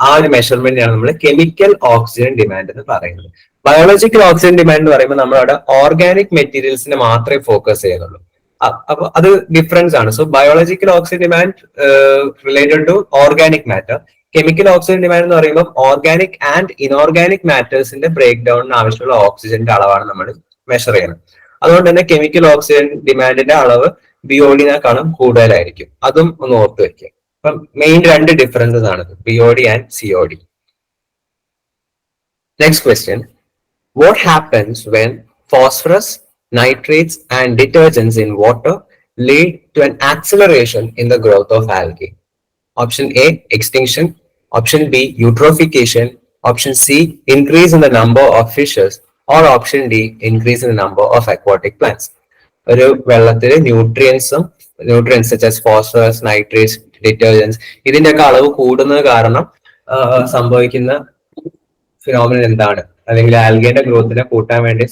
ആ ഒരു മെഷർമെന്റിനാണ് നമ്മൾ കെമിക്കൽ ഓക്സിജൻ ഡിമാൻഡ് എന്ന് പറയുന്നത്. ബയോളജിക്കൽ ഓക്സിജൻ ഡിമാൻഡ് എന്ന് പറയുമ്പോൾ നമ്മളവിടെ ഓർഗാനിക് മെറ്റീരിയൽസിനെ മാത്രമേ ഫോക്കസ് ചെയ്യുന്നുള്ളൂ. അപ്പൊ അത് ഡിഫറൻസ് ആണ്. So biological oxygen demand related to organic matter. Chemical oxygen demand എന്ന് പറയുമ്പോൾ ഓർഗാനിക് ആൻഡ് ഇനോർഗാനിക് മാറ്റേഴ്സിന്റെ ബ്രേക്ക് ഡൗണിന് ആവശ്യമുള്ള ഓക്സിജന്റെ അളവാണ് നമ്മൾ മെഷർ ചെയ്യുന്നത്. അതുകൊണ്ട് തന്നെ കെമിക്കൽ ഓക്സിജൻ ഡിമാൻഡിന്റെ അളവ് ബിഒഡിനേക്കാളും കൂടുതലായിരിക്കും. അതും ഒന്ന് ഓർത്ത് വെക്കുക. അപ്പം മെയിൻ രണ്ട് ഡിഫറൻസസ് ആണ് BOD and COD. Next question, what happens when phosphorus, nitrates and detergents in water lead to an acceleration in the growth of algae? Option A, extinction. Option B, eutrophication. Option C, increase in the number of fishes. Or option D, increase in the number of aquatic plants. ഒരു വെള്ളത്തില് nutrients such as phosphorus, nitrates, detergents ഇതിന്റെയൊക്കെ അളവ് കൂടുന്നത് കാരണം സംഭവിക്കുന്ന ഫിനോമിനൻ എന്താണ്, അല്ലെങ്കിൽ ആൽഗയുടെ ഗ്രോത്തിനെ കൂട്ടാൻ വേണ്ടി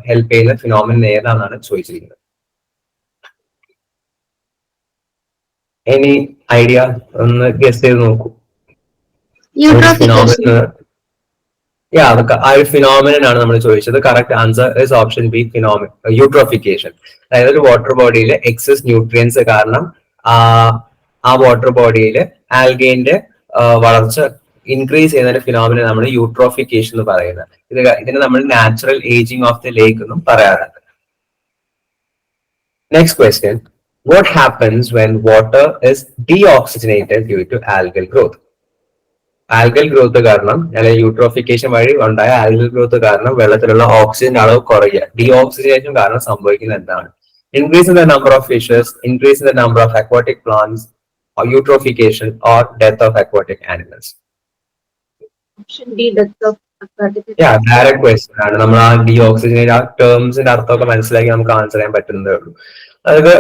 ഹെൽപ്പ് ചെയ്യുന്ന ഫിനോമിനൻ ഏതാണെന്നാണ് ചോദിച്ചിരിക്കുന്നത്. Any idea? ഒന്ന് ഗസ് ചെയ്ത് നോക്കൂ. അതൊക്കെ ആ ഒരു ഫിനോമിനൻ ആണ് നമ്മൾ ചോദിച്ചത്. Correct answer is option B, eutrophication. അതായത് ഒരു വാട്ടർ ബോഡിയിലെ എക്സസ് ന്യൂട്രിയൻസ് കാരണം ആ വാട്ടർ ബോഡിയിൽ ആൽഗേന്റെ വളർച്ച ഇൻക്രീസ് ചെയ്യുന്ന ഫിനോമിന നമ്മൾ യൂട്രോഫിക്കേഷൻ എന്ന് പറയുന്നത്. ഇതിന് നമ്മൾ നാച്ചുറൽ ഏജിങ് ഓഫ് ദ ലേക്ക് എന്നും പറയാറുണ്ട്. Next question, what happens when water is deoxygenated due to algal growth? Algal growth കാരണം അല്ലെങ്കിൽ യൂട്രോഫിക്കേഷൻ വഴി ഉണ്ടായ ആൽഗൽ ഗ്രോത്ത് കാരണം വെള്ളത്തിലുള്ള ഓക്സിജന്റെ അളവ് കുറയുക. ഡിഓക്സിജനേഷൻ കാരണം സംഭവിക്കുന്നത് എന്താണ്? Increase in the number of fishes, increase in the number of aquatic plants, eutrophication or death of aquatic animals? Option D, death of aquatic. Direct question ആണ്. നമ്മൾ ആ ഡിഓക്സിജനേറ്റ് ആ ടേംസിന്റെ അർത്ഥമൊക്കെ മനസ്സിലാക്കി നമുക്ക് ആൻസർ ചെയ്യാൻ പറ്റുന്നതേ ഉള്ളൂ. അതായത്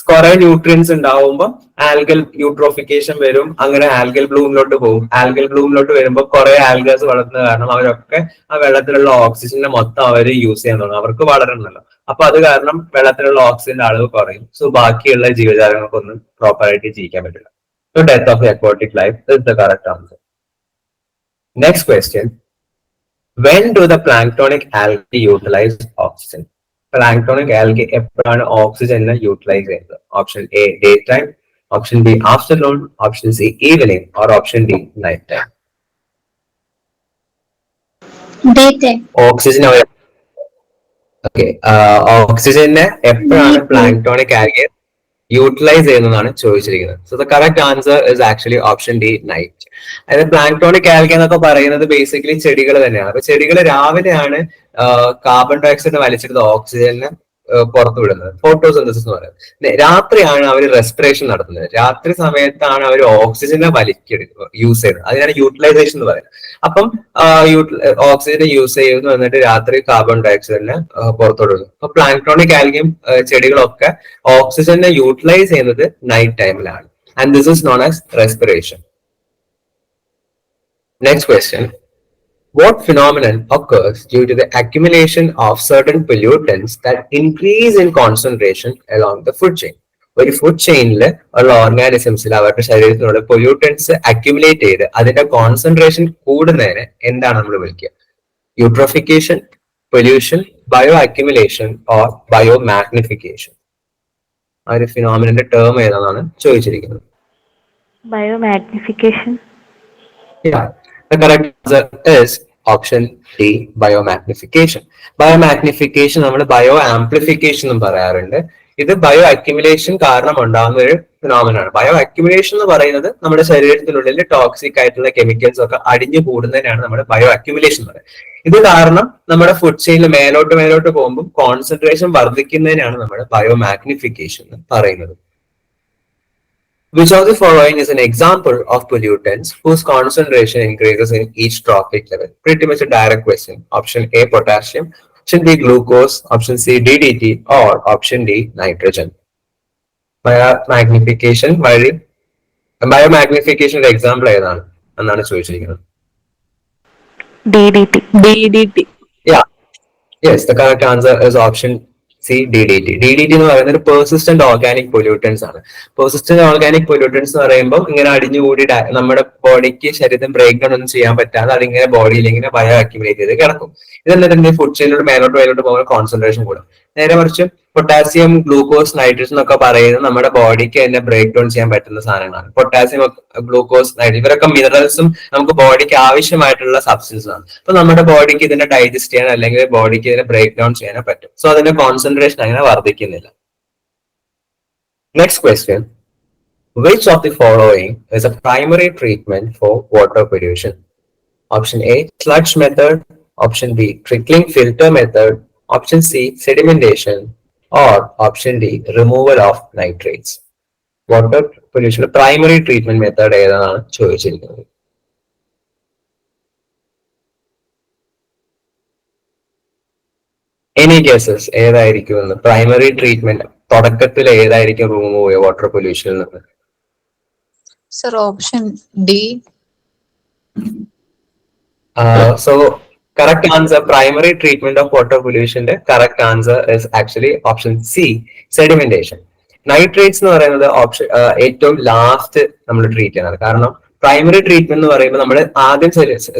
കുറെ ന്യൂട്രിയൻസ് ഉണ്ടാവുമ്പോൾ ആൽഗൽ യൂട്രോഫിക്കേഷൻ വരും, അങ്ങനെ ആൽഗൽ ബ്ലൂമിലോട്ട് പോകും. ആൽഗൽ ബ്ലൂമിലോട്ട് വരുമ്പോൾ കുറെ ആൽഗസ് വളർത്തുന്ന കാരണം അവരൊക്കെ ആ വെള്ളത്തിലുള്ള ഓക്സിജനെ മൊത്തം അവർ യൂസ് ചെയ്യാൻ തുടങ്ങും. അവർക്ക് വളരണമല്ലോ. അപ്പൊ അത് കാരണം വെള്ളത്തിലുള്ള ഓക്സിജന്റെ അളവ് കുറയും. സോ ബാക്കിയുള്ള ജീവജാലങ്ങൾക്കൊന്നും പ്രോപ്പറായിട്ട് ജീവിക്കാൻ പറ്റില്ല. So death of aquatic life is the correct answer. Next question, when do the planktonic algae utilize oxygen? Planktonic algae എപ്പോഴാണ് ഓക്സിജനെ യൂട്ടിലൈസ് ചെയ്യുന്നത്? Option A, day time. Option B, afternoon. Option C, evening. Or option D, night time. Oxygen okay, ഓക്സിജനെ എപ്പോഴാണ് പ്ലാങ്ക്ടോണിക് ആൽഗെ യൂട്ടിലൈസ് ചെയ്യുന്നതാണ് ചോദിച്ചിരിക്കുന്നത്. So the correct answer is actually option D, night. അതായത് പ്ലാങ്ക്ടോണിക് ആൽഗെ എന്നൊക്കെ പറയുന്നത് ബേസിക്കലി ചെടികൾ തന്നെയാണ്. അപ്പൊ ചെടികൾ രാവിലെയാണ് കാർബൺ ഡയോക്സൈഡ് വലിച്ചെടുത്ത് ഓക്സിജനെ പുറത്തു വിടുന്നത്, ഫോട്ടോസിന്തസിസ് എന്ന് പറയുന്നത്. രാത്രിയാണ് അവർ റെസ്പിറേഷൻ നടത്തുന്നത്. രാത്രി സമയത്താണ് അവർ ഓക്സിജനെ വലിക്കെടുക്കുക, യൂസ് ചെയ്യുന്നത്. അതിനാണ് യൂട്ടിലൈസേഷൻ എന്ന് പറയുന്നത്. അപ്പം ഓക്സിജനെ യൂസ് ചെയ്യുന്നു, എന്നിട്ട് രാത്രി കാർബൺ ഡയോക്സൈഡിനെ പുറത്തോട്ട് വിടുന്നു. അപ്പൊ പ്ലാങ്ക്ടോണിക് ആൽഗയും ചെടികളൊക്കെ ഓക്സിജനെ യൂട്ടിലൈസ് ചെയ്യുന്നത് നൈറ്റ് ടൈമിലാണ്. And this is known as respiration. Next question, what phenomenon occurs due to the accumulation of certain pollutants that increase in concentration along the food chain? ഒരു ഫുഡ് ചെയിനിൽ ഉള്ള ഓർഗാനിസംസിൽ അവരുടെ ശരീരത്തിലുള്ള പൊല്യൂട്ടൻസ് അക്യുമുലേറ്റ് ചെയ്ത് അതിന്റെ കോൺസെൻട്രേഷൻ കൂടുന്നതിന് എന്താണ് നമ്മൾ വിളിക്കുക? Eutrophication, pollution, bio accumulation or bio magnification? ആ ഒരു ഫിനോമിനന്റെ ടേം ഏതാണെന്നാണ് ചോദിച്ചിരിക്കുന്നത്. Bio magnification. The correct answer is option D, biomagnification. Biomagnification നമ്മൾ ബയോ ആംപ്ലിഫിക്കേഷൻ എന്നും പറയാറുണ്ട്. ഇത് ബയോ അക്യുമുലേഷൻ കാരണം ഉണ്ടാകുന്ന ഒരു ഫിനോമിനാണ്. ബയോ അക്യുമുലേഷൻ എന്ന് പറയുന്നത് നമ്മുടെ ശരീരത്തിനുള്ളിൽ ടോക്സിക് ആയിട്ടുള്ള കെമിക്കൽസ് ഒക്കെ അടിഞ്ഞു കൂടുന്നതിനാണ് നമ്മുടെ ബയോ അക്യുമുലേഷൻ എന്ന് പറയുന്നത്. ഇത് കാരണം നമ്മുടെ ഫുഡ് ചെയിനിൽ മേലോട്ട് പോകുമ്പോൾ കോൺസെൻട്രേഷൻ വർദ്ധിക്കുന്നതിനാണ് നമ്മുടെ ബയോ മാഗ്നിഫിക്കേഷൻ എന്ന് പറയുന്നത്. Which of the following is an example of pollutants whose concentration increases in each trophic level? Pretty much a direct question. Option A, potassium. Option B, glucose. Option C, DDT. Or option D, nitrogen. Biomagnification വഴി ബയോമാഗ്നിഫിക്കേഷന്റെ എക്സാമ്പിൾ ഏതാണ് എന്നാണ് ചോദിച്ചിരിക്കുന്നത്. DDT. DDT. Yeah. Yes, the correct answer is option C, DDT. DDT എന്ന് പറയുന്നത് പെർസിസ്റ്റന്റ് ഓർഗാനിക് പൊല്യൂട്ടൻസ് ആണ്. പെർസിസ്റ്റന്റ് ഓർഗാനിക് പൊല്യൂട്ടൻസ് എന്ന് പറയുമ്പോൾ ഇങ്ങനെ അടിഞ്ഞുകൂടി നമ്മുടെ ബോഡിക്ക് ശരീരം ബ്രേക്ക് ഡൗൺ ഒന്നും ചെയ്യാൻ പറ്റാതെ അതിങ്ങനെ ബോഡിയിൽ ഇങ്ങനെ ബയോ അക്യുമുലേറ്റ് ചെയ്ത് കിടക്കും. ഇതെന്നിട്ട് ഫുഡ് ചെയിനിലൂടെ മേലോട്ട് പോകുന്ന കോൺസെൻട്രേഷൻ കൂടും. നേരെ മറിച്ച് പൊട്ടാസ്യം, ഗ്ലൂക്കോസ്, നൈട്രജൻ എന്നൊക്കെ പറയുന്നത് നമ്മുടെ ബോഡിക്ക് തന്നെ ബ്രേക്ക് ഡൗൺ ചെയ്യാൻ പറ്റുന്ന സാധനങ്ങളാണ്. പൊട്ടാസ്യം, ഗ്ലൂക്കോസ്, നൈട്രജൻ ഇവരൊക്കെ മിനറൽസും നമുക്ക് ബോഡിക്ക് ആവശ്യമായിട്ടുള്ള സബ്സ്റ്റൻസ് ആണ്. അപ്പൊ നമ്മുടെ ബോഡിക്ക് ഇതിനെ ഡൈജസ്റ്റ് ചെയ്യാൻ അല്ലെങ്കിൽ ബോഡിക്ക് ഇതിനെ ബ്രേക്ക് ഡൗൺ ചെയ്യാനോ പറ്റും. സോ അതിന്റെ കോൺസെൻട്രേഷൻ അങ്ങനെ വർദ്ധിക്കുന്നില്ല. Next question, which of the following is a primary treatment for water pollution? Option A, sludge method. Option B, trickling filter method. Option C, sedimentation. Or option D, removal of nitrates. Water pollution primary treatment method ഏതാണ് ചോദിച്ചിരിക്കുന്നത്? Any guesses? ഏതായിരിക്കും പ്രൈമറി ട്രീറ്റ്മെന്റ് തുടക്കത്തിൽ ഏതായിരിക്കും റിമൂവ് ചെയ്യുക വാട്ടർ പൊല്യൂഷനിൽ നിന്ന്? Sir, option D. So correct answer, primary treatment of water pollution, the correct answer is actually option C, sedimentation. Nitrates എന്ന് പറയുന്നത് ഓപ്ഷൻ ഏറ്റവും ലാസ്റ്റ് നമ്മൾ ട്രീറ്റ് ചെയ്യുന്നത്. കാരണം പ്രൈമറി ട്രീറ്റ്മെന്റ് എന്ന് പറയുമ്പോൾ നമ്മൾ ആദ്യം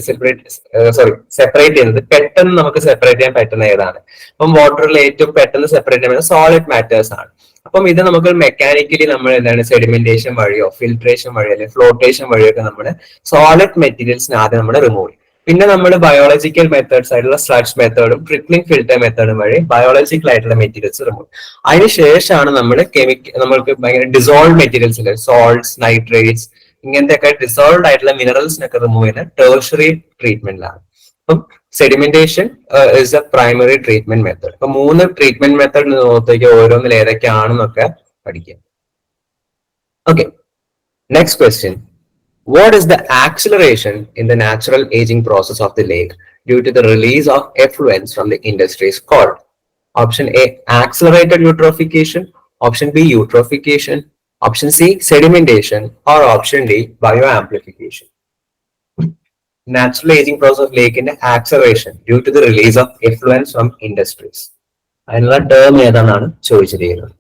സെപ്പറേറ്റ് ചെയ്യുന്നത് പെട്ടെന്ന് നമുക്ക് സെപ്പറേറ്റ് ചെയ്യാൻ പറ്റുന്ന ഏതാണ്? അപ്പം വാട്ടറിൽ ഏറ്റവും പെട്ടെന്ന് സെപ്പറേറ്റ് ചെയ്യുന്നത് സോളിഡ് മാറ്റേഴ്സ് ആണ്. അപ്പം ഇത് നമുക്ക് മെക്കാനിക്കലി നമ്മൾ എന്താണ് സെഡിമെന്റേഷൻ വഴിയോ ഫിൽട്രേഷൻ വഴിയോ അല്ലെങ്കിൽ ഫ്ലോട്ടേഷൻ വഴിയൊക്കെ നമ്മൾ സോളിഡ് മെറ്റീരിയൽസിന് ആദ്യം നമ്മൾ റിമൂവ് ചെയ്യും. പിന്നെ നമ്മൾ ബയോളജിക്കൽ മെത്തേഡ്സ് ആയിട്ടുള്ള സ്ലഡ്ജ് മെത്തേഡും ട്രിക്ലിംഗ് ഫിൽട്ടർ മെത്തേഡും വഴി ബയോളജിക്കൽ ആയിട്ടുള്ള മെറ്റീരിയൽസ് റിമൂവ്. അതിനുശേഷമാണ് നമ്മൾക്ക് ഭയങ്കര ഡിസോൾവ് മെറ്റീരിയൽസ് ഇല്ലേ, സോൾട്ട്സ്, നൈട്രേറ്റ്സ്, ഇങ്ങനത്തെ ഒക്കെ ഡിസോൾവ് ആയിട്ടുള്ള മിനറൽസിനൊക്കെ റിമൂവ് ചെയ്യുന്ന ടെർഷറി ട്രീറ്റ്മെന്റിലാണ്. അപ്പം sedimentation is A primary treatment method. അപ്പൊ 3 ട്രീറ്റ്മെന്റ് മെത്തേഡ് നോക്കിയിട്ട് ഓരോന്നിൽ ഏതൊക്കെയാണെന്നൊക്കെ പഠിക്കാം. Okay, next question, what is the acceleration in the natural aging process of the lake due to the release of effluents from the industries called? Option A, accelerated eutrophication. Option B, eutrophication. Option C, sedimentation. Or option D, bioamplification. Natural aging process of lake in the acceleration due to the release of effluents from industries. അതിനുള്ള ടേം ഏതാണെന്നാണ് ചോദിച്ചിരിക്കുന്നത്.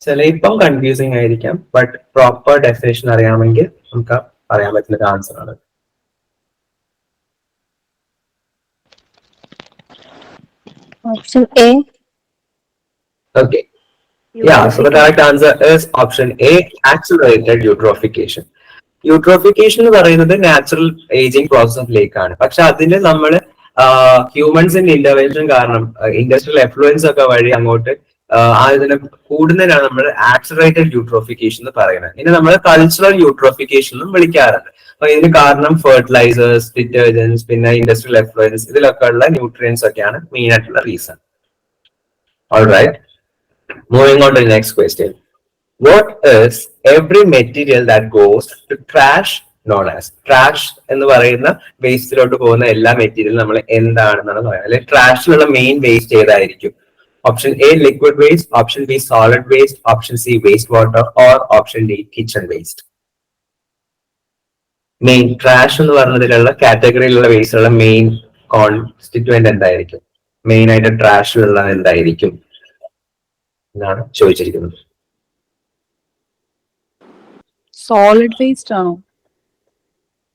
ചിലപ്പം കൺഫ്യൂസിങ് ആയിരിക്കാം, ബട്ട് പ്രോപ്പർ ഡെഫിനേഷൻ അറിയാമെങ്കിൽ നമുക്ക് പറയാൻ പറ്റുന്ന ഒരു ആൻസർ ആണ്. Option A. Okay. Yeah, so the correct answer is option A, accelerated eutrophication. Eutrophication എന്ന് പറയുന്നത് നാച്ചുറൽ ഏജിങ് പ്രോസസ് ഓഫ് ലേക്ക് ആണ്. പക്ഷെ അതിന് നമ്മൾ ഹ്യൂമൻസിന്റെ ഇന്റർവെൻഷൻ കാരണം ഇൻഡസ്ട്രിയൽ എഫ്ലുവൻസ് ഒക്കെ വഴി അങ്ങോട്ട് ഇതിനെ കൂടുന്നതിനാണ് നമ്മൾ ആക്സിലറേറ്റഡ് യൂട്രോഫിക്കേഷൻ എന്ന് പറയുന്നത്. ഇനി നമ്മൾ കൾച്ചറൽ യൂട്രോഫിക്കേഷൻ എന്നും വിളിക്കാറുണ്ട്. അപ്പൊ ഇതിന് കാരണം ഫെർട്ടിലൈസേഴ്സ്, ഡിറ്റർജൻസ്, പിന്നെ ഇൻഡസ്ട്രിയൽ എഫ്ലുവൻസ്, ഇതിലൊക്കെ ഉള്ള ന്യൂട്രിയൻസ് ഒക്കെയാണ് മെയിൻ ആയിട്ടുള്ള reason. Alright, moving on to the next question. What is every material that goes to trash known as? Trash എന്ന് പറയുന്ന വേസ്റ്റിലോട്ട് പോകുന്ന എല്ലാ മെറ്റീരിയലും നമ്മൾ എന്താണെന്നാണ് പറയുന്നത്. അല്ലെങ്കിൽ ട്രാഷിലുള്ള മെയിൻ വേസ്റ്റ് ഏതായിരിക്കും? Option A, liquid waste. Option B, solid waste. Option C, wastewater. Or option D, kitchen waste. Main trash എന്ന് പറഞ്ഞതിലുള്ള കാറ്റഗറിയിലുള്ള വേസ്റ്റിലുള്ള മെയിൻ കോൺസ്റ്റിറ്റ്യൂവന്റ് എന്തായിരിക്കും? മെയിൻ ആയിട്ട് ട്രാഷിലുള്ള എന്തായിരിക്കും എന്നാണ് ചോദിച്ചിരിക്കുന്നത്. Solid waste ആണോ?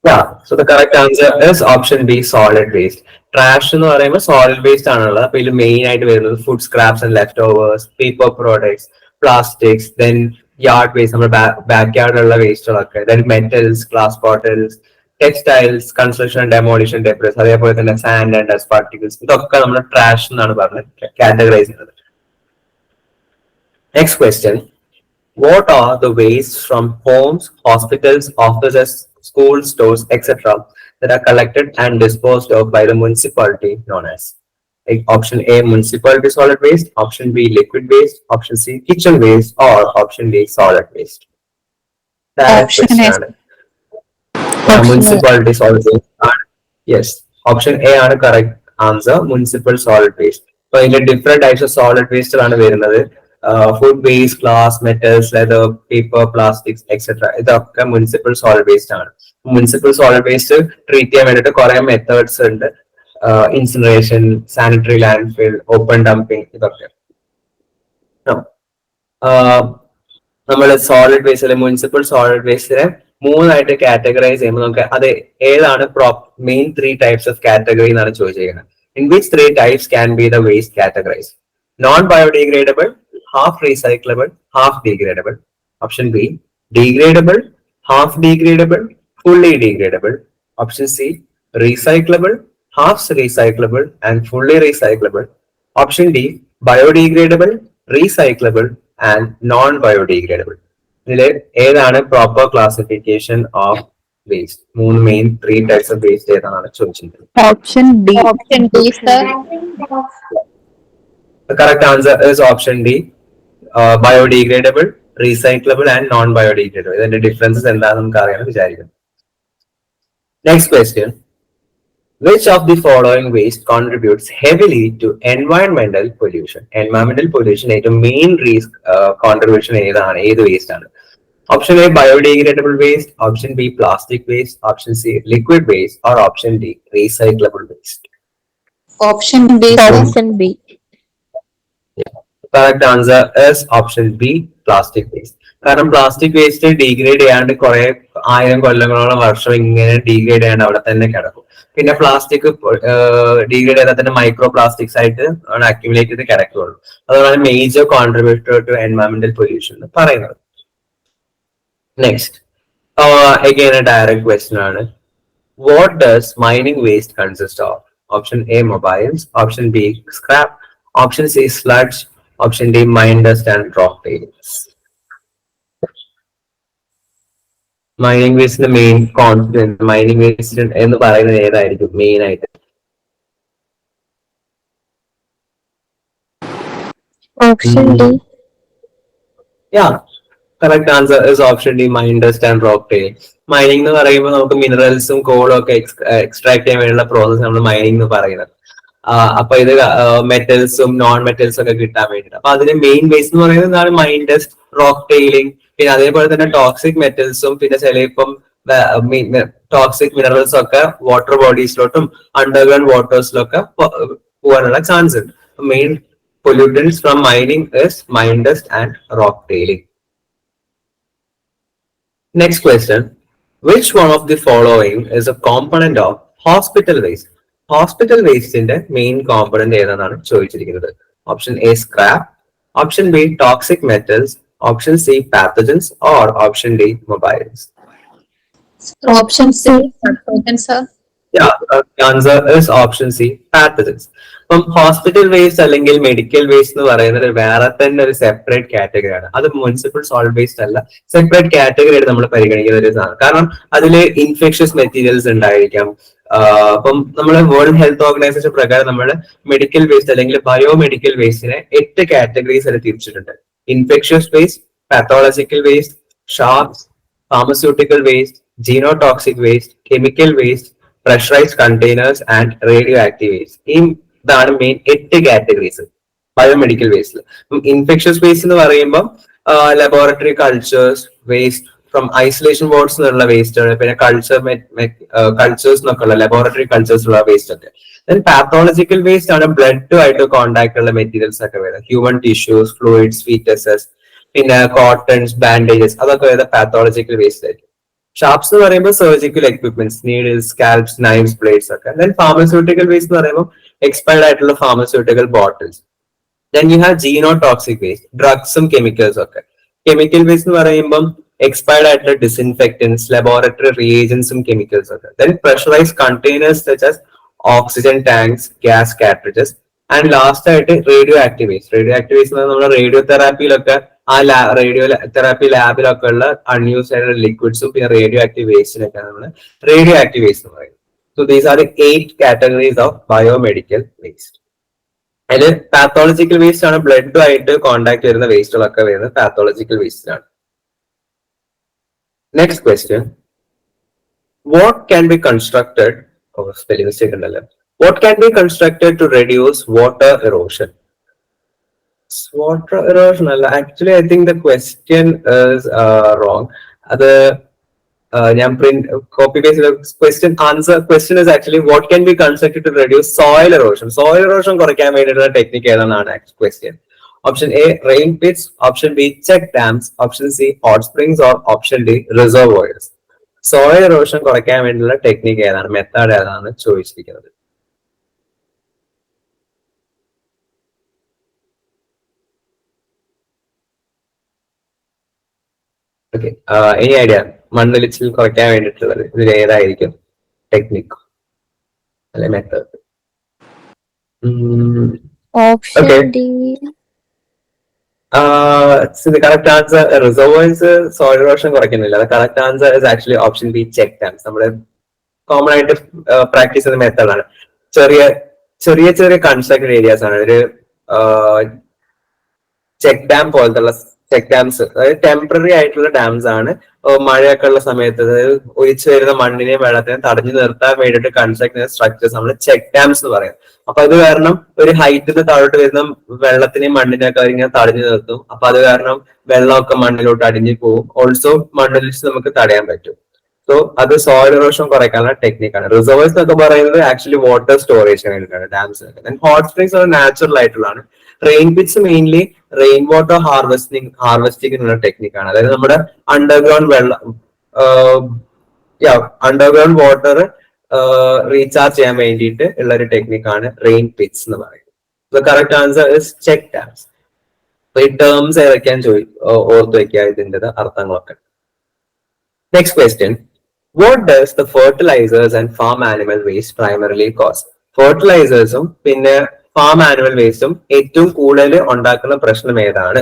Yeah, so the correct answer is option B, solid waste. Trash എന്ന് പറയുമ്പോൾ സോളിഡ് വേസ്റ്റ് ആണുള്ളത്. അപ്പൊ ഇതിൽ മെയിൻ ആയിട്ട് വരുന്നത് food scraps and leftovers, paper products, plastics, then yard waste, നമ്മുടെ ബാക്ക് യാർഡിലുള്ള വേസ്റ്റുകളൊക്കെ, then metals, glass bottles, textiles, construction and demolition debris, അതേപോലെ തന്നെ സാൻഡ് ആൻഡ് ഡസ്റ്റ് പാർട്ടിക്കിൾസ്, ഇതൊക്കെ നമ്മൾ ട്രാഷ് എന്നാണ് പറഞ്ഞത് കാറ്റഗറൈസ് ചെയ്യുന്നത്. Next question, what are the wastes from homes, hospitals, offices, schools, stores, etc. that are collected and disposed of by the municipality known as? Option A, municipality solid waste. Option B, liquid waste. Option C, kitchen waste. Or option D, solid waste. Option A. Municipality solid waste. Yes, option A ആണ് correct answer, municipal solid waste. So ഇതിന്റെ different types of solid waste ആണ് വരുന്നത്. Food waste, glass, metals, leather, paper, plastics, etc. ഇതൊക്കെ മുനിസിപ്പൽ സോളിഡ് വേസ്റ്റ് ആണ്. മുനിസിപ്പൽ സോളിഡ് വേസ്റ്റ് ട്രീറ്റ് ചെയ്യാൻ വേണ്ടിയിട്ട് കുറെ മെത്തേഡ്സ് ഉണ്ട്. ഇൻസിനറേഷൻ, സാനിറ്ററി ലാൻഡ് ഫിൽ, ഓപ്പൺ ഡംപിങ്, ഇതൊക്കെ. നമ്മൾ സോളിഡ് വേസ്റ്റ് അല്ലെങ്കിൽ മുനിസിപ്പൽ സോളിഡ് വേസ്റ്റിനെ മൂന്നായിട്ട് കാറ്റഗറൈസ് ചെയ്യുമ്പോൾ നമുക്ക് അത് ഏതാണ് മെയിൻ 3 types ഓഫ് കാറ്റഗറി എന്നാണ് ചോദിച്ചിരിക്കുന്നത്. In which 3 types can be the waste categorized? Non biodegradable, half recyclable, half degradable. Option B, degradable, half degradable, fully degradable. Option C, recyclable, half recyclable and fully recyclable. Option D, biodegradable, recyclable and non biodegradable. ഇതിൽ ഏതാണ് പ്രോപ്പർ ക്ലാസിഫിക്കേഷൻ ഓഫ് വേസ്റ്റ്? മൂന്ന് മെയിൻ 3 types ഓഫ് വേസ്റ്റ് ഏതാണെന്ന് ചോദിച്ചിട്ടുണ്ട്. Option D. Option D, sir. The correct answer is option D, biodegradable, recyclable and non biodegradable. ഇതിന്റെ ഡിഫറൻസസ് എന്താണെന്ന് നമുക്ക് അറിയാമെന്ന് വിചാരിക്കുന്നു. Next question. Which of the following waste contributes heavily to environmental pollution? Environmental pollution ഏറ്റവും മെയിൻ contribution ഏതാണ്? ഏത് വേസ്റ്റ് ആണ്? Option A, biodegradable waste. Option B, plastic waste. Option C, liquid waste. Or option D, recyclable waste. Option B, sir. Option B. Correct answer is option B, plastic waste. കാരണം പ്ലാസ്റ്റിക് വേസ്റ്റ് ഡീഗ്രേഡ് ചെയ്യാണ്ട് കുറെ 1000 കൊല്ലങ്ങളോളം വർഷം ഇങ്ങനെ ഡീഗ്രേഡ് ചെയ്യാണ്ട് അവിടെ തന്നെ കിടക്കും. പിന്നെ പ്ലാസ്റ്റിക് ഡീഗ്രേഡ് ചെയ്താൽ തന്നെ മൈക്രോ പ്ലാസ്റ്റിക്സ് ആയിട്ട് അക്യുമുലേറ്റ് ചെയ്ത് കിടക്കുകയുള്ളൂ. അതുകൊണ്ടാണ് major contributor to environmental pollution എന്ന് പറയുന്നത്. Next, again a direct question ആണ്. What does mining waste consist of? Option A, mobiles. Option B, scrap. Option C, sludge. Option D, mine dust and rock tiles. Mining വേസ്റ്റിന്റെ മെയിൻ കോൺസ്റ്റന്റ്, മൈനിങ് വേസ്റ്റ് എന്ന് പറയുന്നത് ഏതായിരിക്കും മെയിൻ ആയിട്ട്? Option D. Yeah, correct answer is option D, mine dust and rock tail. Mining എന്ന് പറയുമ്പോൾ നമുക്ക് മിനറൽസും കോളും ഒക്കെ എക്സ്ട്രാക്ട് ചെയ്യാൻ വേണ്ടിയുള്ള പ്രോസസ് നമ്മൾ മൈനിങ് എന്ന് പറയുന്നത്. അപ്പൊ ഇത് മെറ്റൽസും നോൺ മെറ്റൽസും ഒക്കെ കിട്ടാൻ വേണ്ടിയിട്ട്. അപ്പൊ അതിന്റെ മെയിൻ ബേസ് എന്ന് പറയുന്നത് എന്താണ്? മൈൻ ഡസ്റ്റ്, റോക്ക് ടെയിലിംഗ്, പിന്നെ അതേപോലെ തന്നെ ടോക്സിക് മെറ്റൽസും പിന്നെ ചിലപ്പം ടോക്സിക് മിനറൽസും ഒക്കെ വാട്ടർ ബോഡീസിലോട്ടും അണ്ടർഗ്രൗണ്ട് വാട്ടേഴ്സിലൊക്കെ പോകാനുള്ള ചാൻസ് ഉണ്ട്. Main pollutants from mining is mine dust and rock tailing. Next question. Which one of the following is a component of hospital waste? Hospital waste in the main component ഏതാണെന്നാണ് ചോദിച്ചിരിക്കുന്നത്. Option A, scrap. Option B, toxic metals. Option C, pathogens. Or option D, mobiles. Option C, pathogens, sir. Yeah, the answer is option C, pathogens. അപ്പം ഹോസ്പിറ്റൽ വേസ്റ്റ് അല്ലെങ്കിൽ മെഡിക്കൽ വേസ്റ്റ് എന്ന് പറയുന്നത് വേറെ തന്നെ ഒരു സെപ്പറേറ്റ് കാറ്റഗറിയാണ്. അത് മുനിസിപ്പൽ സോളിഡ് വേസ്റ്റ് അല്ല, സെപ്പറേറ്റ് കാറ്റഗറി ആയിട്ട് നമ്മൾ പരിഗണിക്കുന്ന ഒരു സാധനം. കാരണം അതിൽ ഇൻഫെക്ഷ്യസ് മെറ്റീരിയൽസ് ഉണ്ടായിരിക്കാം. അപ്പം നമ്മൾ വേൾഡ് ഹെൽത്ത് ഓർഗനൈസേഷൻ പ്രകാരം നമ്മൾ മെഡിക്കൽ വേസ്റ്റ് അല്ലെങ്കിൽ ബയോമെഡിക്കൽ വേസ്റ്റിനെ 8 കാറ്റഗറീസ് ആയിട്ട് തിരിച്ചിട്ടുണ്ട്. Infectious waste, pathological waste, sharps, pharmaceutical waste, genotoxic waste, chemical waste, pressurized containers and radioactive waste. ഇതാണ് മെയിൻ 8 കാറ്റഗറീസ് ബയോമെഡിക്കൽ വേസ്റ്റിൽ. ഇൻഫെക്ഷ്യസ് വേസ്റ്റ് എന്ന് പറയുമ്പോൾ laboratory cultures, waste from isolation wards എന്നുള്ള വേസ്റ്റ് ആണ്. പിന്നെ കൾച്ചേഴ്സ് എന്നൊക്കെ ഉള്ള ലബോറട്ടറി കൾച്ചേഴ്സ് ഉള്ള വേസ്റ്റ് ഒക്കെ. ദെൻ പാത്തോളജിക്കൽ വേസ്റ്റ് ആണ് ബ്ലഡുമായിട്ട് കോൺടാക്ട് ഉള്ള മെറ്റീരിയൽസ് ഒക്കെ വരുന്നത്. ഹ്യൂമൻ ടിഷ്യൂസ്, ഫ്ലൂയിഡ്സ്, ഫീറ്റസസ്, പിന്നെ കോട്ടൺസ്, ബാൻഡേജസ്, അതൊക്കെ വരുന്നത് പാത്തോളജിക്കൽ വേസ്റ്റ് ആയിരിക്കും. ഷാർപ്സ് എന്ന് പറയുമ്പോൾ surgical equipments, needles, scalps, knifes, blades ഒക്കെ. ദെൻ ഫാർമസ്യൂട്ടിക്കൽ വേസ്റ്റ് എന്ന് പറയുമ്പോൾ എക്സ്പയർഡ് ആയിട്ടുള്ള pharmaceutical bottles. Then you have genotoxic waste, ഡ്രഗ്സും കെമിക്കൽസും ഒക്കെ. കെമിക്കൽ വേസ്റ്റ് എന്ന് പറയുമ്പോൾ എക്സ്പയർഡ് ആയിട്ടുള്ള ഡിസിൻഫെക്ടൻസ്, ലബോറട്ടറി റിയേജൻസും കെമിക്കൽസും ഒക്കെ. Then pressurised containers such as oxygen tanks, gas cartridges. And last ആയിട്ട് radioactive waste. Radioactive waste നമ്മുടെ റേഡിയോ തെറാപ്പിയിലൊക്കെ റേഡിയോ തെറാപ്പി ലാബിലൊക്കെ ഉള്ള അൺയൂസ്ഡ് ആയിട്ടുള്ള ലിക്വിഡ്സും പിന്നെ റേഡിയോ ആക്റ്റീവ് വേസ്റ്റിനൊക്കെ നമ്മൾ റേഡിയോ ആക്റ്റീവ് വേസ്റ്റ് എന്ന് പറയും. So these are 8 categories of biomedical waste. അതിൽ പാത്തോളജിക്കൽ വേസ്റ്റ് ആണ് ബ്ലഡുമായിട്ട് കോണ്ടാക്ട് വരുന്ന വേസ്റ്റുകളൊക്കെ വരുന്നത് പാത്തോളജിക്കൽ വേസ്റ്റിലാണ്. Next question. What can be constructed, spelling mistake ഉണ്ടല്ലോ, what can be constructed to reduce water erosion? Water erosion. Actually, I think the question is wrong. ഞാൻ copy paste question is actually what can be constructed to reduce soil erosion. Soil erosion കുറയ്ക്കാൻ വേണ്ടിയിട്ടുള്ള ടെക്നിക്ക് ഏതാണെന്നാണ് question. Option A rain pits, option B check dams, option C hot springs or option D reservoirs. Soil erosion കുറയ്ക്കാൻ വേണ്ടിയുള്ള ടെക്നിക്ക് ഏതാണ്, മെത്തേഡ് ഏതാണ് ചോദിച്ചിരിക്കുന്നത്. ഓക്കെ, എനി ഐഡിയ മണ്ണൊലിച്ചിൽ കുറയ്ക്കാൻ വേണ്ടിയിട്ടുള്ളത് ഇതിൽ ഏതായിരിക്കും ടെക്നിക് അല്ലെ method? Option Okay. D. So the correct answer, reservoirs soil erosion കുറയ്ക്കുന്നില്ല. The correct answer is actually option B, check dams. നമ്മുടെ കോമൺ ആയിട്ട് പ്രാക്ടീസ് ചെയ്യുന്ന മെത്തേഡാണ്. ചെറിയ ചെറിയ ചെറിയ കൺസ്ട്രക്റ്റഡ് ഏരിയാസ് ആണ്. ഒരു ചെക്ക് ഡാം പോലത്തുള്ള ചെക്ക് ഡാംസ്, അതായത് ടെമ്പററി ആയിട്ടുള്ള ഡാംസ് ആണ്. മഴയൊക്കെ ഉള്ള സമയത്ത് അതായത് ഒഴിച്ചു വരുന്ന മണ്ണിനെയും വെള്ളത്തിനെയും തടഞ്ഞു നിർത്താൻ വേണ്ടിയിട്ട് കൺസ്ട്രക്ട് ചെയ്യുന്ന സ്ട്രക്ചേഴ്സ് നമ്മൾ ചെക്ക് ഡാംസ് എന്ന് പറയും. അപ്പൊ അത് കാരണം ഒരു ഹൈറ്റിന് താഴോട്ട് വരുന്ന വെള്ളത്തിനെയും മണ്ണിനെയൊക്കെ അവരിങ്ങനെ തടഞ്ഞു നിർത്തും. അപ്പൊ അത് കാരണം വെള്ളമൊക്കെ മണ്ണിലോട്ട് അടിഞ്ഞു പോകും. ഓൾസോ മണ്ണൊലിച്ച് നമുക്ക് തടയാൻ പറ്റും. സോ അത് സോയിൽ എറോഷൻ കുറയ്ക്കാനുള്ള ടെക്നിക്കാണ്. റിസർവേഴ്സ് എന്നൊക്കെ പറയുന്നത് ആക്ച്വലി വാട്ടർ സ്റ്റോറേജിന് വേണ്ടിയിട്ടാണ്, ഡാംസ്. ഹോട്ട് സ്പ്രിങ്സ് നാച്ചുറൽ ആയിട്ടുള്ളതാണ്. Rain pits mainly rain water ഹാർവെസ്റ്റിങ്ങിനുള്ള ടെക്നിക്കാണ്. അതായത് നമ്മുടെ അണ്ടർഗ്രൗണ്ട് അണ്ടർഗ്രൗണ്ട് വാട്ടർ റീചാർജ് ചെയ്യാൻ വേണ്ടിയിട്ട് ഉള്ള ഒരു ടെക്നിക്കാണ് റെയിൻ പിറ്റ്സ് എന്ന് പറയുന്നത്. The correct answer is check dams. അപ്പൊ ഈ ടേംസ് ഏതൊക്കെയാന്ന് ഓർത്ത് വെക്കുക, ഇതിന്റെ അർത്ഥങ്ങളൊക്കെ. Next question. What does the fertilizers and farm animal waste primarily cause? ഫെർട്ടിലൈസേഴ്സും പിന്നെ ഫാം ആനിമൽ വേസ്റ്റും ഏറ്റവും കൂടുതൽ ഉണ്ടാക്കുന്ന പ്രശ്നം ഏതാണ്?